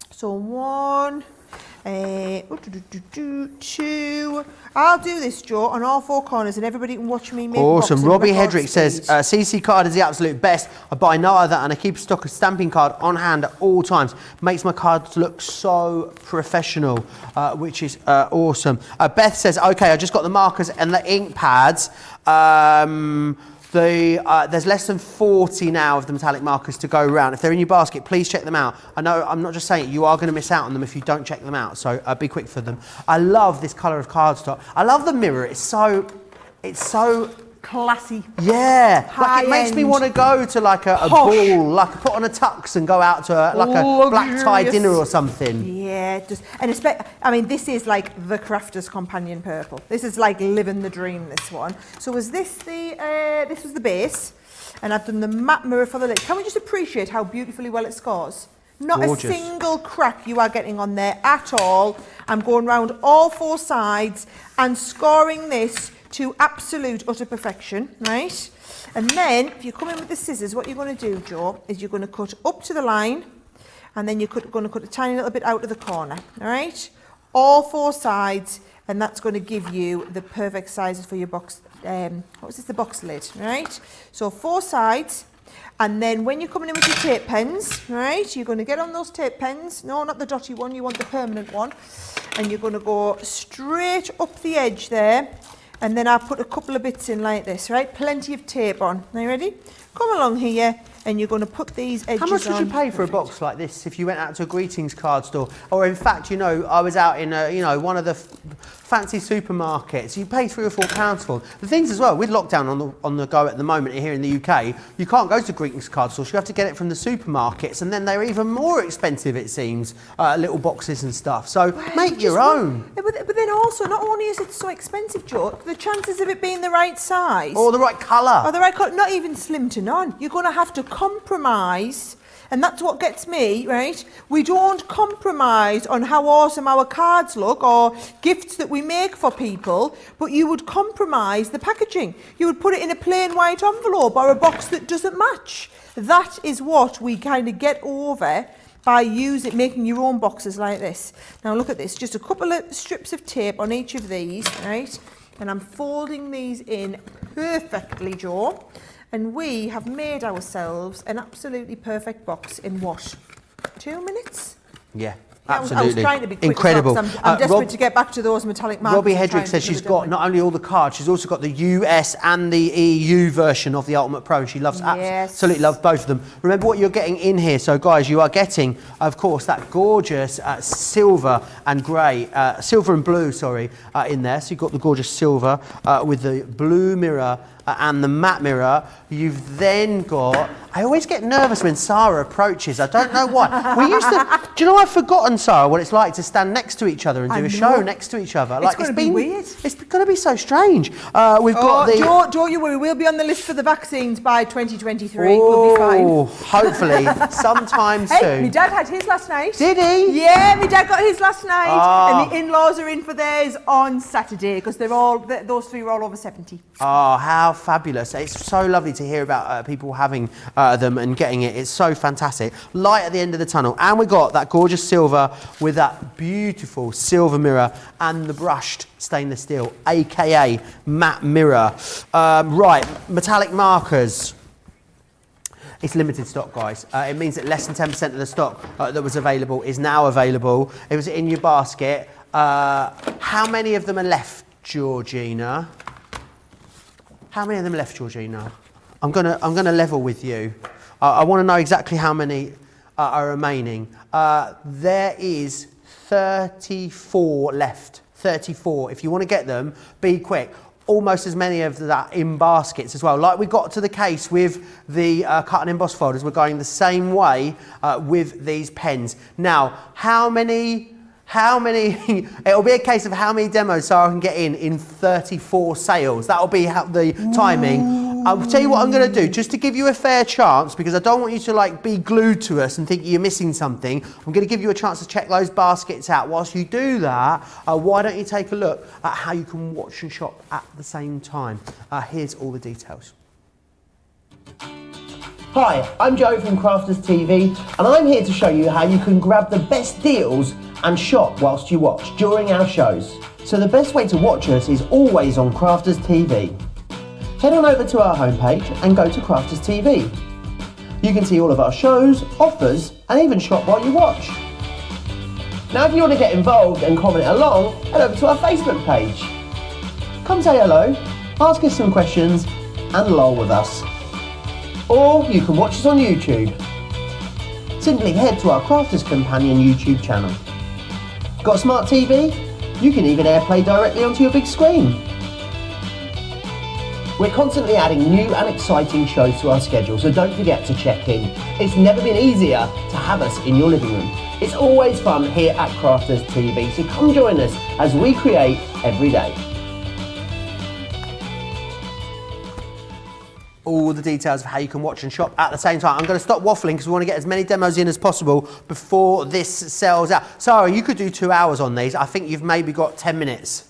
So 1, 2. I'll do this, Joe, on all 4 corners, and everybody can watch me make awesome. Robbie Hedrick says, CC card is the absolute best. I buy no other, and I keep a stock of stamping card on hand at all times. Makes my cards look so professional, which is awesome. Beth says, okay, I just got the markers and the ink pads. There's less than 40 now of the metallic markers to go around. If they're in your basket, please check them out. I know, I'm not just saying it, you are going to miss out on them if you don't check them out, so be quick for them. I love this colour of cardstock. I love the mirror. It's so classy. Yeah, like it makes me want to go to like a ball, like put on a tux and go out to a black tie dinner or something. Yeah, just and I mean, this is like the crafter's companion purple. This is like living the dream. This one. So was this this was the base, and I've done the matte mirror for the lid. Can we just appreciate how beautifully well it scores? Not gorgeous. A single crack you are getting on there at all. I'm going round all 4 sides and scoring this to absolute utter perfection, right? And then if you come in with the scissors, what you're going to do, Joe, is you're going to cut up to the line, and then you're going to cut a tiny little bit out of the corner, all right? All 4 sides, and that's going to give you the perfect sizes for your box. The box lid, right? So 4 sides. And then when you're coming in with your tape pens, right, you're going to get on those tape pens. No, not the dotty one, you want the permanent one. And you're going to go straight up the edge there. And then I'll put a couple of bits in like this, right? Plenty of tape on. Are you ready? Come along here, and you're going to put these edges on. How much would you pay for a box like this if you went out to a greetings card store? Or in fact, you know, I was out in, one of the fancy supermarkets. You pay £3 or £4 for them. The things as well, with lockdown on the go at the moment here in the UK, you can't go to greetings card stores. You have to get it from the supermarkets, and then they're even more expensive, it seems, little boxes and stuff. So make your own. But then also, not only is it so expensive, Joe, the chances of it being the right size. Or the right colour. Or the right colour, not even slim to none. You're going to have to compromise. And that's what gets me, right? We don't compromise on how awesome our cards look or gifts that we make for people, but you would compromise the packaging. You would put it in a plain white envelope or a box that doesn't match. That is what we kind of get over by making your own boxes like this. Now look at this, just a couple of strips of tape on each of these, right? And I'm folding these in perfectly, Joe. And we have made ourselves an absolutely perfect box in what? 2 minutes? Yeah, I absolutely. was trying to be quick. Incredible. I'm desperate to get back to those metallic markers. Robbie Hedrick says she's got not only all the cards, she's also got the US and the EU version of the Ultimate Pro, and she loves absolutely loves both of them. Remember what you're getting in here. So guys, you are getting, of course, that gorgeous silver and grey, silver and blue, sorry, in there. So you've got the gorgeous silver with the blue mirror and the matte mirror. You've then got, I always get nervous when Sarah approaches. I don't know why. We used to, do you know, I've forgotten, Sarah, what it's like to stand next to each other and do a show next to each other. It's going to be weird. It's going to be so strange. We've got the... Don't you worry, we'll be on the list for the vaccines by 2023. We'll be fine. Hopefully, sometime soon. Hey, my dad had his last night. Did he? Yeah, my dad got his last night, and the in-laws are in for theirs on Saturday because those three are all over 70. Oh, how fabulous. It's so lovely to hear about people having them and getting it. It's so fantastic. Light at the end of the tunnel. And we got that gorgeous silver with that beautiful silver mirror and the brushed stainless steel, aka matte mirror. Right, metallic markers. It's limited stock, guys. It means that less than 10% of the stock that was available is now available. It was in your basket. How many of them are left, Georgina? How many of them left, Georgina? I'm gonna level with you. I want to know exactly how many are remaining. There is 34 left. 34. If you want to get them, be quick. Almost as many of that in baskets as well. Like we got to the case with the cut and emboss folders, we're going the same way with these pens. Now, how many, it'll be a case of how many demos Sarah can get in 34 sales. That'll be the timing. I'll tell you what I'm going to do, just to give you a fair chance, because I don't want you to like be glued to us and think you're missing something. I'm going to give you a chance to check those baskets out. Whilst you do that, why don't you take a look at how you can watch and shop at the same time. Here's all the details. Hi, I'm Joe from Crafters TV, and I'm here to show you how you can grab the best deals and shop whilst you watch during our shows. So the best way to watch us is always on Crafters TV. Head on over to our homepage and go to Crafters TV. You can see all of our shows, offers, and even shop while you watch. Now if you want to get involved and comment along, head over to our Facebook page. Come say hello, ask us some questions, and lol with us. Or you can watch us on YouTube. Simply head to our Crafters Companion YouTube channel. Got a smart TV? You can even AirPlay directly onto your big screen. We're constantly adding new and exciting shows to our schedule, so don't forget to check in. It's never been easier to have us in your living room. It's always fun here at Crafters TV, so come join us as we create every day. All the details of how you can watch and shop at the same time. I'm going to stop waffling because we want to get as many demos in as possible before this sells out. Sarah, you could do 2 hours on these. I think you've maybe got 10 minutes.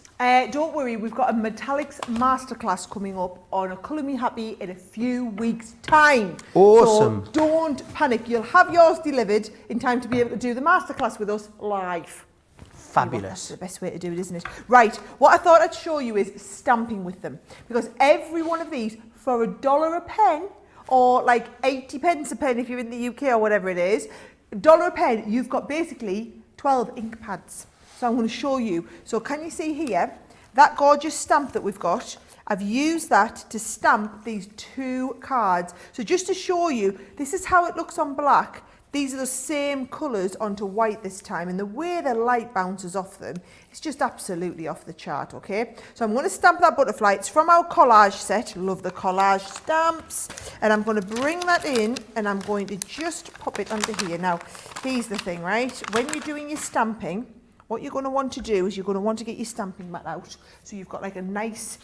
Don't worry, we've got a metallics masterclass coming up on a Colour Me Happy in a few weeks' time. Awesome. So don't panic. You'll have yours delivered in time to be able to do the masterclass with us live. Fabulous. That's the best way to do it, isn't it? Right, what I thought I'd show you is stamping with them. Because every one of these, for $1 a pen, or like 80 pence a pen if you're in the UK or whatever it is, $1 a pen, you've got basically 12 ink pads. So I'm going to show you. So can you see here, that gorgeous stamp that we've got? I've used that to stamp these 2 cards. So just to show you, this is how it looks on black. These are the same colours onto white this time, and the way the light bounces off them, it's just absolutely off the chart, okay? So I'm going to stamp that butterfly. It's from our collage set. Love the collage stamps. And I'm going to bring that in, and I'm going to just pop it under here. Now, here's the thing, right? When you're doing your stamping, what you're going to want to do is you're going to want to get your stamping mat out. So you've got like a nice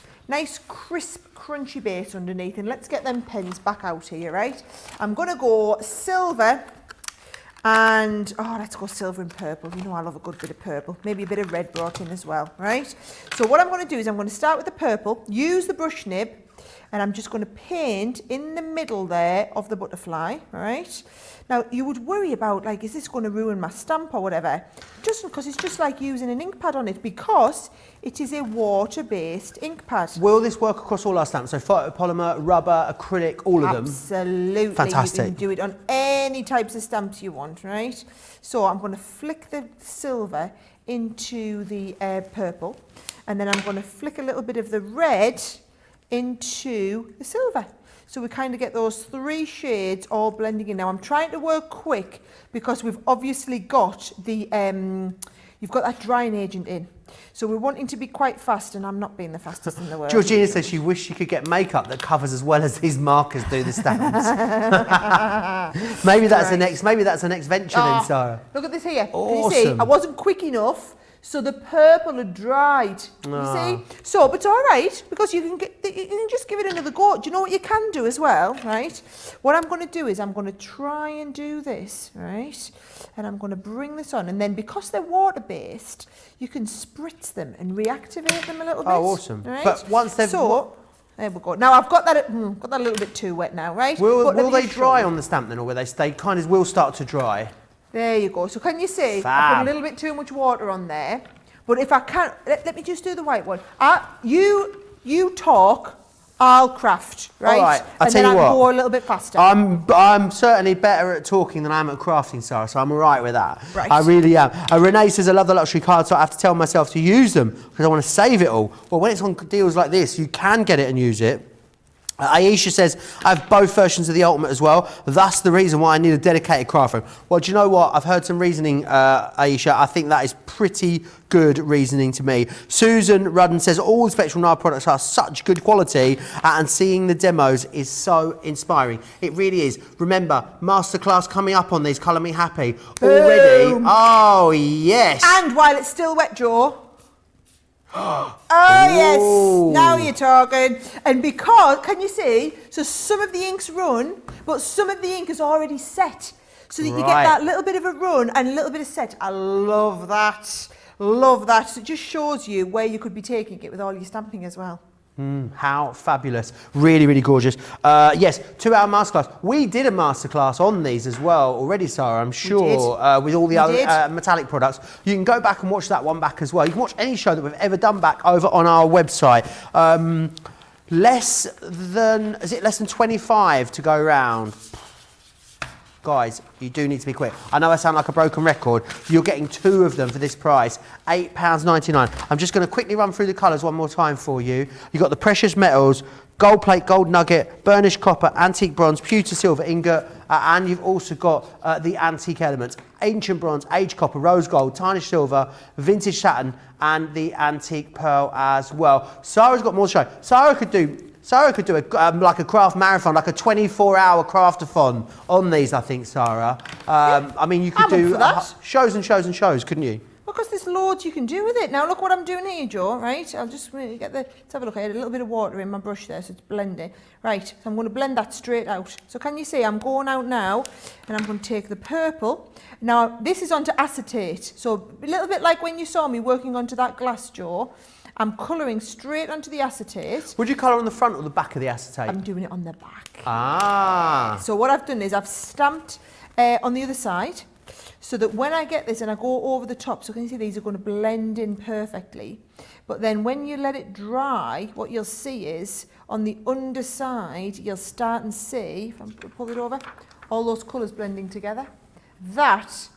crisp, crunchy base underneath. And let's get them pens back out here, right? I'm going to go silver. And, let's go silver and purple. You know I love a good bit of purple. Maybe a bit of red brought in as well, right? So what I'm going to do is I'm going to start with the purple, use the brush nib, and I'm just going to paint in the middle there of the butterfly, right? Now, you would worry about, like, is this going to ruin my stamp or whatever? Just because it's just like using an ink pad on it, because it is a water-based ink pad. Will this work across all our stamps? So photopolymer, rubber, acrylic, all of them? Absolutely. Fantastic. You can do it on any types of stamps you want, right? So I'm going to flick the silver into the purple, and then I'm going to flick a little bit of the red into the silver. So we kind of get those 3 shades all blending in. Now I'm trying to work quick because we've obviously got the you've got that drying agent in. So we're wanting to be quite fast, and I'm not being the fastest in the world. Georgina says she wished she could get makeup that covers as well as these markers do the stamps. Maybe that's the next. Maybe that's the next venture then, Sarah. Look at this here. Awesome. Can you see? I wasn't quick enough, so the purple had dried. You see? So, but it's all right because you can just give it another go. Do you know what you can do as well, right? What I'm going to do is I'm going to try and do this, right? And I'm going to bring this on, and then because they're water-based, you can spritz them and reactivate them a little bit. Oh, awesome! Right? But once they've there we go. Now I've got that a little bit too wet now, right? will they dry on the stamp then, or will they stay kind of will start to dry? There you go. So can you see? Fab. I put a little bit too much water on there. But if I can't, let me just do the white one. You talk, I'll craft, right? All right, I'll and tell then you I'll what. go a little bit faster. I'm certainly better at talking than I am at crafting, Sarah, so I'm all right with that. Right. I really am. Renee says, I love the luxury cards, so I have to tell myself to use them because I want to save it all. Well, when it's on deals like this, you can get it and use it. Aisha says, I have both versions of the Ultimate as well. That's the reason why I need a dedicated craft room. Well, do you know what? I've heard some reasoning, Aisha. I think that is pretty good reasoning to me. Susan Rudden says, all the Spectral Nile products are such good quality and seeing the demos is so inspiring. It really is. Remember, masterclass coming up on these, Colour Me Happy. Already. Boom. Oh, yes. And while it's still wet, Joe. Oh yes, now you're talking. And because, can you see, so some of the ink's run, but some of the ink is already set. So that you get that little bit of a run and a little bit of set. I love that. Love that. So it just shows you where you could be taking it with all your stamping as well. How fabulous. Really, really gorgeous. Yes, 2-hour masterclass. We did a masterclass on these as well already, Sarah, I'm sure, with all the other metallic products. You can go back and watch that one back as well. You can watch any show that we've ever done back over on our website. Less than 25 to go round? Guys, you do need to be quick. I know I sound like a broken record. You're getting 2 of them for this price, £8.99. I'm just going to quickly run through the colours one more time for you. You've got the precious metals, gold plate, gold nugget, burnished copper, antique bronze, pewter silver ingot, and you've also got the antique elements, ancient bronze, aged copper, rose gold, tarnished silver, vintage satin, and the antique pearl as well. Sarah's got more to show. Sarah could do like a craft marathon, like a 24-hour craftathon on these, I think, Sarah. I mean, you could do shows and shows and shows, couldn't you? Because there's loads you can do with it. Now, look what I'm doing here, Joe, right? I'll just really let's have a look. I had a little bit of water in my brush there, so it's blending. Right, so I'm going to blend that straight out. So can you see, I'm going out now, and I'm going to take the purple. Now, this is onto acetate. So a little bit like when you saw me working onto that glass, Joe. I'm colouring straight onto the acetate. Would you colour on the front or the back of the acetate? I'm doing it on the back. Ah. So what I've done is I've stamped on the other side so that when I get this and I go over the top, so can you see these are going to blend in perfectly. But then when you let it dry, what you'll see is on the underside, you'll start and see, if I'm going to pull it over, all those colours blending together. That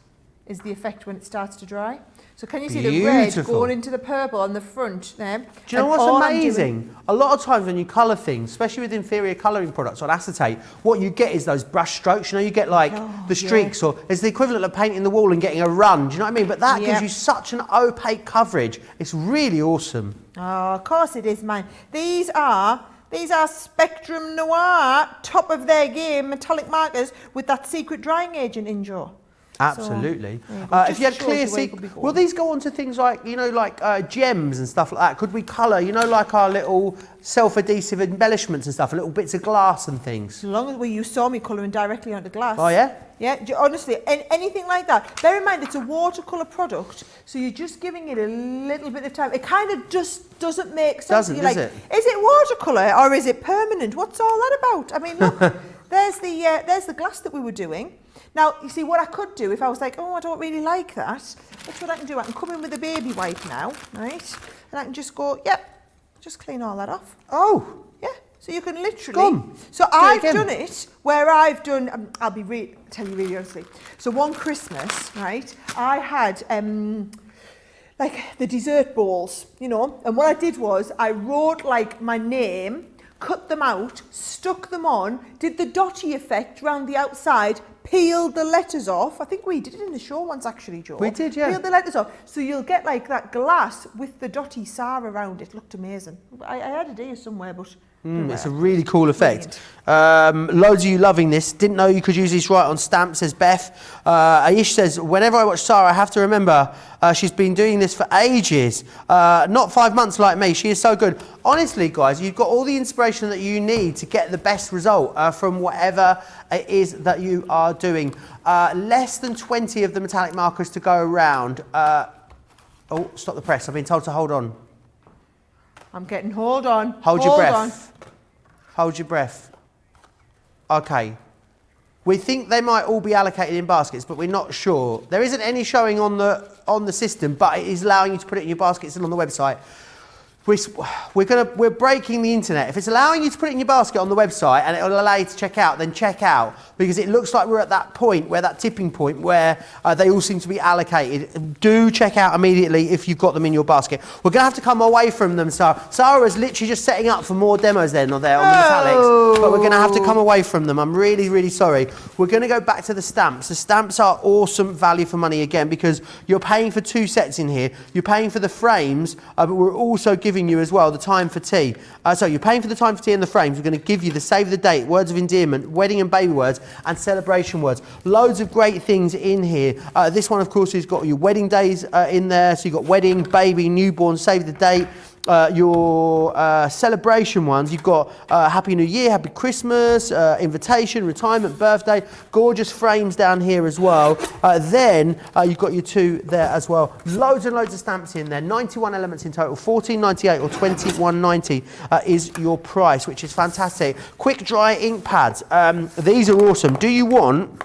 is the effect when it starts to dry. So can you see the red going into the purple on the front there? Do you know what's amazing? A lot of times when you colour things, especially with inferior colouring products on acetate, what you get is those brush strokes. You know, you get like the streaks, or it's the equivalent of painting the wall and getting a run. Do you know what I mean? But that gives you such an opaque coverage. It's really awesome. Oh, of course it is, man. These are Spectrum Noir, top of their game, metallic markers with that secret drying agent in, Joe. Absolutely. If you had clear will these go on to things like, you know, like gems and stuff like that? Could we colour, you know, like our little self-adhesive embellishments and stuff, little bits of glass and things? As long as you saw me colouring directly onto glass. Oh, yeah? Yeah, honestly, anything like that. Bear in mind, it's a watercolour product, so you're just giving it a little bit of time. It kind of just doesn't make sense. Does it? Is it watercolour or is it permanent? What's all that about? I mean, look, there's the glass that we were doing. Now, you see, what I could do if I was like, oh, I don't really like that, that's what I can do. I can come in with a baby wipe now, right? And I can just go, just clean all that off. Oh. Yeah, so you can literally... So I've done it where I've done... I'll tell you really honestly. So one Christmas, right, I had... like the dessert bowls, you know, and what I did was I wrote like my name, cut them out, stuck them on, did the dotty effect round the outside, peeled the letters off. I think we did it in the show once actually, Joe. We did, yeah. Peeled the letters off. So you'll get like that glass with the dotty star around it. Looked amazing. I had it here somewhere, but... It's a really cool effect. Loads of you loving this. Didn't know you could use this right on stamps, says Beth. Aish says, whenever I watch Sarah, I have to remember she's been doing this for ages. Not 5 months like me. She is so good. Honestly, guys, you've got all the inspiration that you need to get the best result from whatever it is that you are doing. Less than 20 of the metallic markers to go around. Oh, stop the press. I've been told to hold on. I'm getting, hold on. Hold your breath. On. Hold your breath. Okay. We think they might all be allocated in baskets, but we're not sure. There isn't any showing on the system, but it is allowing you to put it in your baskets and on the website. We're breaking the internet. If it's allowing you to put it in your basket on the website and it'll allow you to check out, then check out, because it looks like we're at that point, where that tipping point where they all seem to be allocated. Do check out immediately if you've got them in your basket. We're going to have to come away from them, Sarah. Sarah's literally just setting up for more demos then, or there on the metallics, but we're going to have to come away from them. I'm really, really sorry. We're going to go back to the stamps. The stamps are awesome value for money again, because you're paying for 2 sets in here. You're paying for the frames, but we're also giving you as well the time for tea. So you're paying for the time for tea and the frames. We're going to give you the save the date, words of endearment, wedding and baby words, and celebration words. Loads of great things in here. This one, of course, has got your wedding days in there. So you've got wedding, baby, newborn, save the date. Your celebration ones, you've got Happy New Year, Happy Christmas, invitation, retirement, birthday, gorgeous frames down here as well. Then you've got your 2 there as well. Loads and loads of stamps in there, 91 elements in total, $14.98 or $21.90 is your price, which is fantastic. Quick dry ink pads, these are awesome. Do you want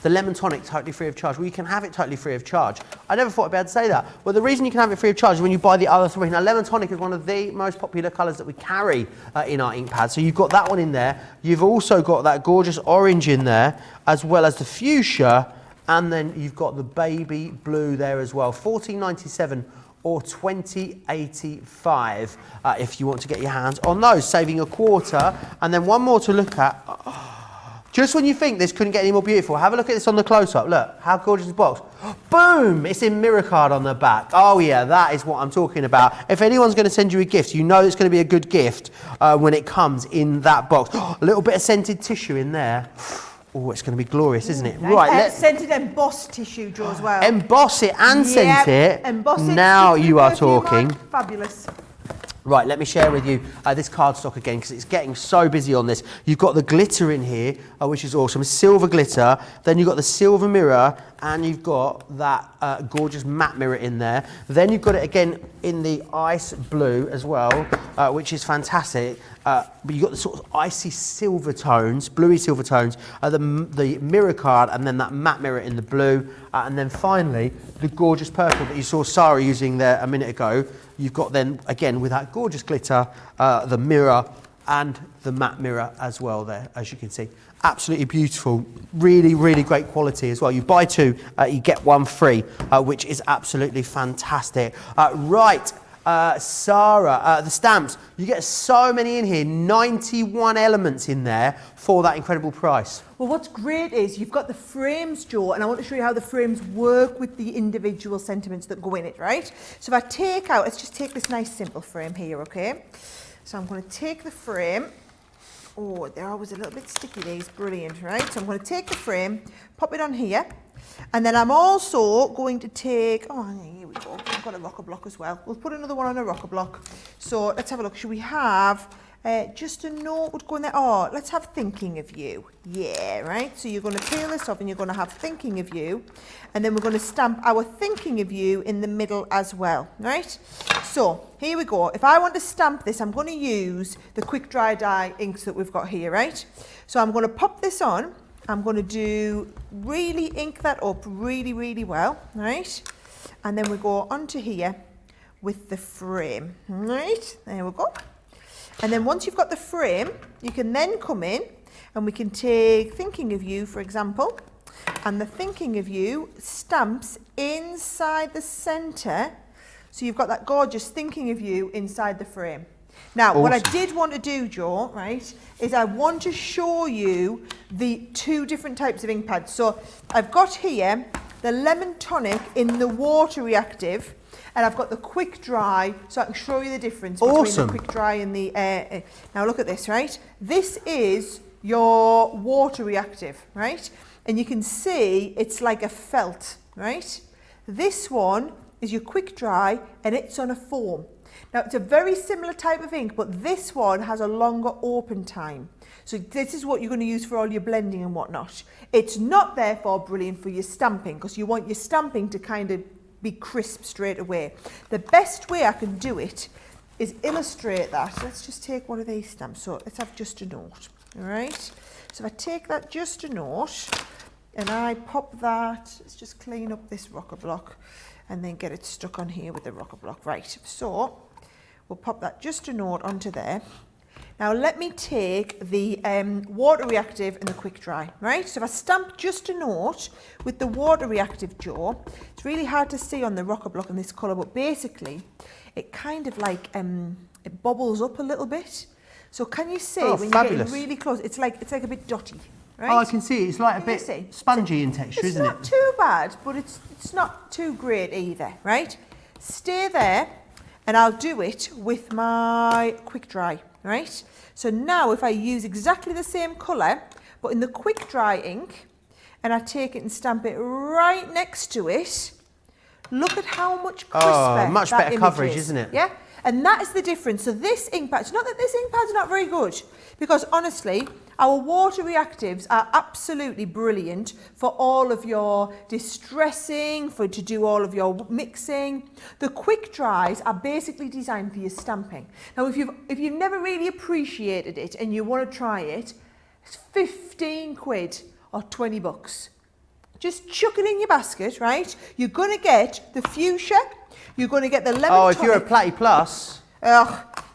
the lemon tonic totally free of charge? Well, you can have it totally free of charge. I never thought I'd be able to say that. Well, the reason you can have it free of charge is when you buy the other 3. Now, lemon tonic is one of the most popular colours that we carry in our ink pad. So you've got that one in there. You've also got that gorgeous orange in there, as well as the fuchsia, and then you've got the baby blue there as well. $14.97 or $20.85 if you want to get your hands on those, saving a quarter. And then one more to look at. Just when you think this couldn't get any more beautiful, have a look at this on the close-up. Look, how gorgeous is the box. Boom! It's in mirror card on the back. Oh yeah, that is what I'm talking about. If anyone's going to send you a gift, you know it's going to be a good gift when it comes in that box. A little bit of scented tissue in there. Oh, it's going to be glorious, isn't it? Right, let's... Scented embossed tissue, Joe, as well. Emboss it and scent it. Emboss it. Now you are talking. Fabulous. Right, let me share with you this cardstock again, because it's getting so busy on this. You've got the glitter in here, which is awesome, silver glitter. Then you've got the silver mirror, and you've got that gorgeous matte mirror in there. Then you've got it again in the ice blue as well, which is fantastic. But you've got the sort of icy silver tones, bluey silver tones, the mirror card, and then that matte mirror in the blue. And then finally, the gorgeous purple that you saw Sarah using there a minute ago. You've got then, again, with that gorgeous glitter, the mirror and the matte mirror as well there, as you can see. Absolutely beautiful. Really, really great quality as well. You buy 2, you get 1 free, which is absolutely fantastic. Right. Sarah, the stamps, you get so many in here, 91 elements in there for that incredible price. Well, what's great is you've got the frames, Joe, and I want to show you how the frames work with the individual sentiments that go in it, right? So if I take out, let's just take this nice simple frame here, okay? So I'm going to take the frame. Oh, they're always a little bit sticky, these, brilliant, right? So I'm going to take the frame, pop it on here, and then I'm also going to take, oh, here we go, I've got a rocker block as well. We'll put another one on a rocker block. So let's have a look. Should we have just a note would go in there? Oh, let's have thinking of you. Yeah, right? So you're going to peel this off and you're going to have thinking of you. And then we're going to stamp our thinking of you in the middle as well, right? So here we go. If I want to stamp this, I'm going to use the quick dry dye inks that we've got here, right? So I'm going to pop this on. I'm going to really ink that up really, really well, right? And then we go onto here with the frame, right? There we go. And then once you've got the frame, you can then come in and we can take thinking of you, for example, and the thinking of you stamps inside the center. So you've got that gorgeous thinking of you inside the frame. Now, what I Awesome. did want to do, Joe, right, is I want to show you the two different types of ink pads. So I've got here the lemon tonic in the water reactive, and I've got the quick dry, so I can show you the difference between Awesome. the quick dry and the now look at this, right? This is your water reactive, right? And you can see it's like a felt, right? This one is your quick dry, and it's on a foam. Now, it's a very similar type of ink, but this one has a longer open time. So this is what you're going to use for all your blending and whatnot. It's not therefore brilliant for your stamping, because you want your stamping to kind of be crisp straight away. The best way I can do it is illustrate that. Let's just take one of these stamps. So let's have just a note, all right? So if I take that just a note and I pop that, let's just clean up this rocker block and then get it stuck on here with the rocker block. Right, so we'll pop that just a note onto there. Now let me take the water reactive and the quick dry, right? So if I stamp just a note with the water reactive, Joe, it's really hard to see on the rocker block in this colour, but basically it kind of like, it bubbles up a little bit. So can you see when fabulous. you're getting really close, it's like a bit dotty, right? Oh, I can see it. It's like a Can you bit see? spongy in texture, isn't It's not too bad, but it's not too great either, right? Stay there, and I'll do it with my quick dry, right? So now if I use exactly the same colour, but in the quick dry ink, and I take it and stamp it right next to it, look at how much crisper much that better image coverage, is. isn't it? Yeah, and that is the difference. So this ink pad, it's not that this ink pad's not very good, because honestly, our water reactives are absolutely brilliant for all of your distressing, to do all of your mixing. The quick dries are basically designed for your stamping. Now, if you've never really appreciated it and you want to try it, it's 15 quid or 20 bucks. Just chuck it in your basket, right? You're going to get the fuchsia, you're going to get the lemon Oh, if tonic. you're a Platty Plus.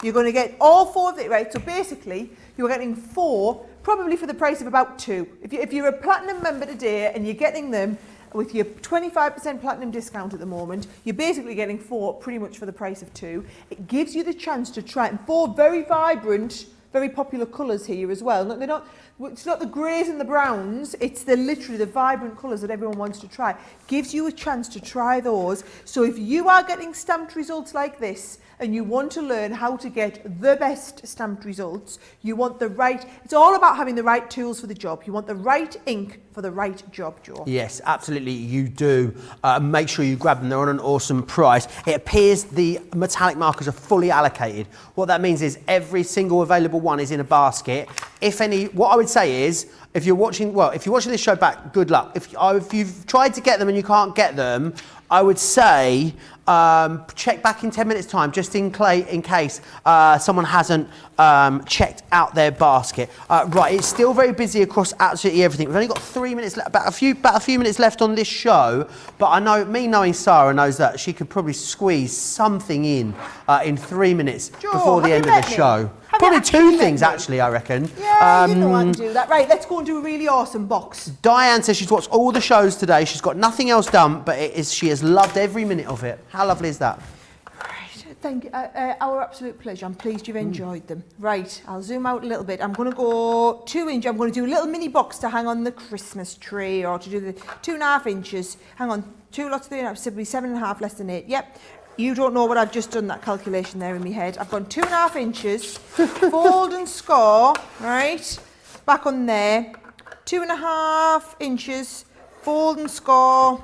You're going to get all four of it, right? So basically, you're getting 4, probably for the price of about 2. If you're a platinum member today and you're getting them with your 25% platinum discount at the moment, you're basically getting 4 pretty much for the price of 2. It gives you the chance to try it. And 4 very vibrant, very popular colours here as well. It's not the greys and the browns, it's literally the vibrant colours that everyone wants to try. Gives you a chance to try those. So if you are getting stamped results like this, and you want to learn how to get the best stamped results, you want it's all about having the right tools for the job. You want the right ink for the right job, Joe. Yes, absolutely, you do. Make sure you grab them. They're on an awesome price. It appears the metallic markers are fully allocated. What that means is every single available one is in a basket. What I would say is, if you're watching this show back, good luck. If you've tried to get them and you can't get them, I would say check back in 10 minutes' time, just in case someone hasn't checked out their basket. Right, it's still very busy across absolutely everything. We've only got 3 minutes left, about a few minutes left on this show. But I know, knowing Sarah knows that she could probably squeeze something in 3 minutes Joe, before the have end you of the met me? show. Have you Probably actually 2 met things, me? actually, I reckon. Yeah, you know how to do that. Right, let's go and do a really awesome box. Diane says she's watched all the shows today. She's got nothing else done, but she has loved every minute of it. How lovely is that? Right, thank you. Our absolute pleasure. I'm pleased you've enjoyed them. Right, I'll zoom out a little bit. I'm going to go 2 inch. I'm going to do a little mini box to hang on the Christmas tree, or to do the 2.5 inches. Hang on, 2 lots of 3.5, so it'll be 7.5 less than 8. Yep. You don't know what I've just done, that calculation there in my head. I've gone 2.5 inches, fold and score, right, back on there, 2.5 inches, fold and score,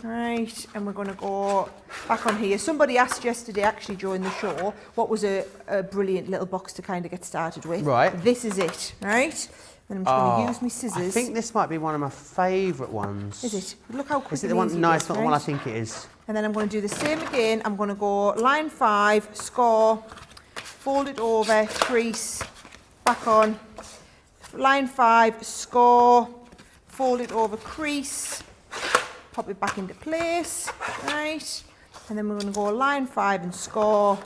right, and we're going to go back on here. Somebody asked yesterday, actually during the show, what was a brilliant little box to kind of get started with. Right. This is it, right? And I'm just going to use my scissors. I think this might be one of my favourite ones. Is it? Look how quick Is it the one? easy No, it it's is, not the one I right? think it is. And then I'm going to do the same again. I'm going to go line 5, score, fold it over, crease, back on, line 5, score, fold it over, crease, pop it back into place, right? And then we're going to go line 5 and score,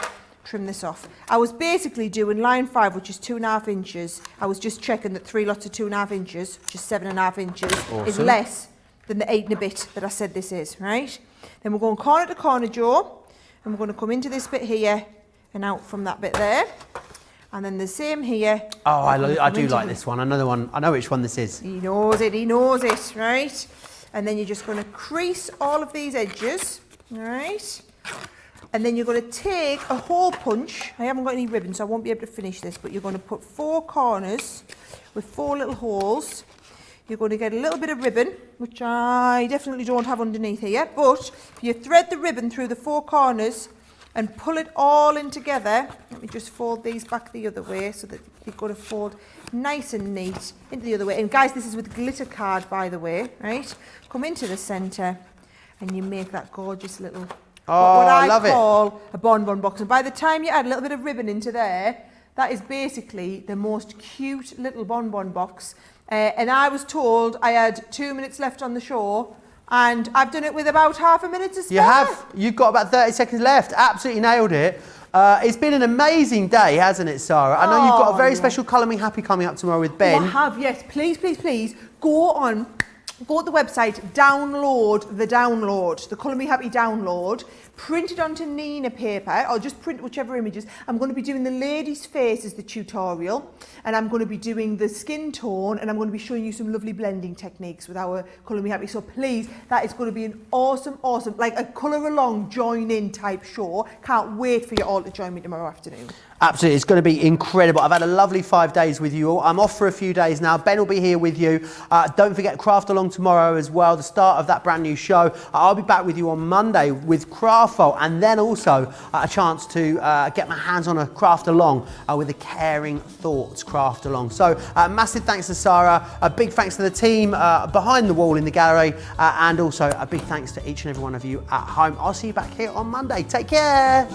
trim this off. I was basically doing line 5, which is 2.5 inches. I was just checking that 3 lots of 2.5 inches, which is 7.5 inches, is Awesome. less than the 8 and a bit that I said this is, right? Then we're going corner to corner, Joe, and we're going to come into this bit here and out from that bit there. And then the same here. Oh, I do like this one. Another one. I know which one this is. He knows it, right? And then you're just going to crease all of these edges, right? And then you're going to take a hole punch. I haven't got any ribbon, so I won't be able to finish this, but you're going to put 4 corners with 4 little holes. You're going to get a little bit of ribbon, which I definitely don't have underneath here, but if you thread the ribbon through the 4 corners and pull it all in together, let me just fold these back the other way so that you've got to fold nice and neat into the other way. And guys, this is with glitter card, by the way, right? Come into the centre and you make that gorgeous little, what I call a bonbon box. And by the time you add a little bit of ribbon into there, that is basically the most cute little bonbon box. And I was told I had 2 minutes left on the show, and I've done it with about half a minute to spare. You have. You've got about 30 seconds left. Absolutely nailed it. It's been an amazing day, hasn't it, Sarah? I know you've got a very special Colour Me Happy coming up tomorrow with Ben. I have, yes. Please, please, please, go to the website, download the Colour Me Happy download, print it onto Nina paper, or just print whichever images. I'm going to be doing the lady's face as the tutorial, and I'm going to be doing the skin tone, and I'm going to be showing you some lovely blending techniques with our Colour Me Happy. So please, that is going to be an awesome, like a colour along, join in type show. Can't wait for you all to join me tomorrow afternoon. Absolutely, it's going to be incredible. I've had a lovely 5 days with you all. I'm off for a few days now. Ben will be here with you. Don't forget Craft Along tomorrow as well, the start of that brand new show. I'll be back with you on Monday with Craft Vault, and then also a chance to get my hands on a Craft Along with the Caring Thoughts Craft Along. So massive thanks to Sarah, a big thanks to the team behind the wall in the gallery, and also a big thanks to each and every one of you at home. I'll see you back here on Monday. Take care.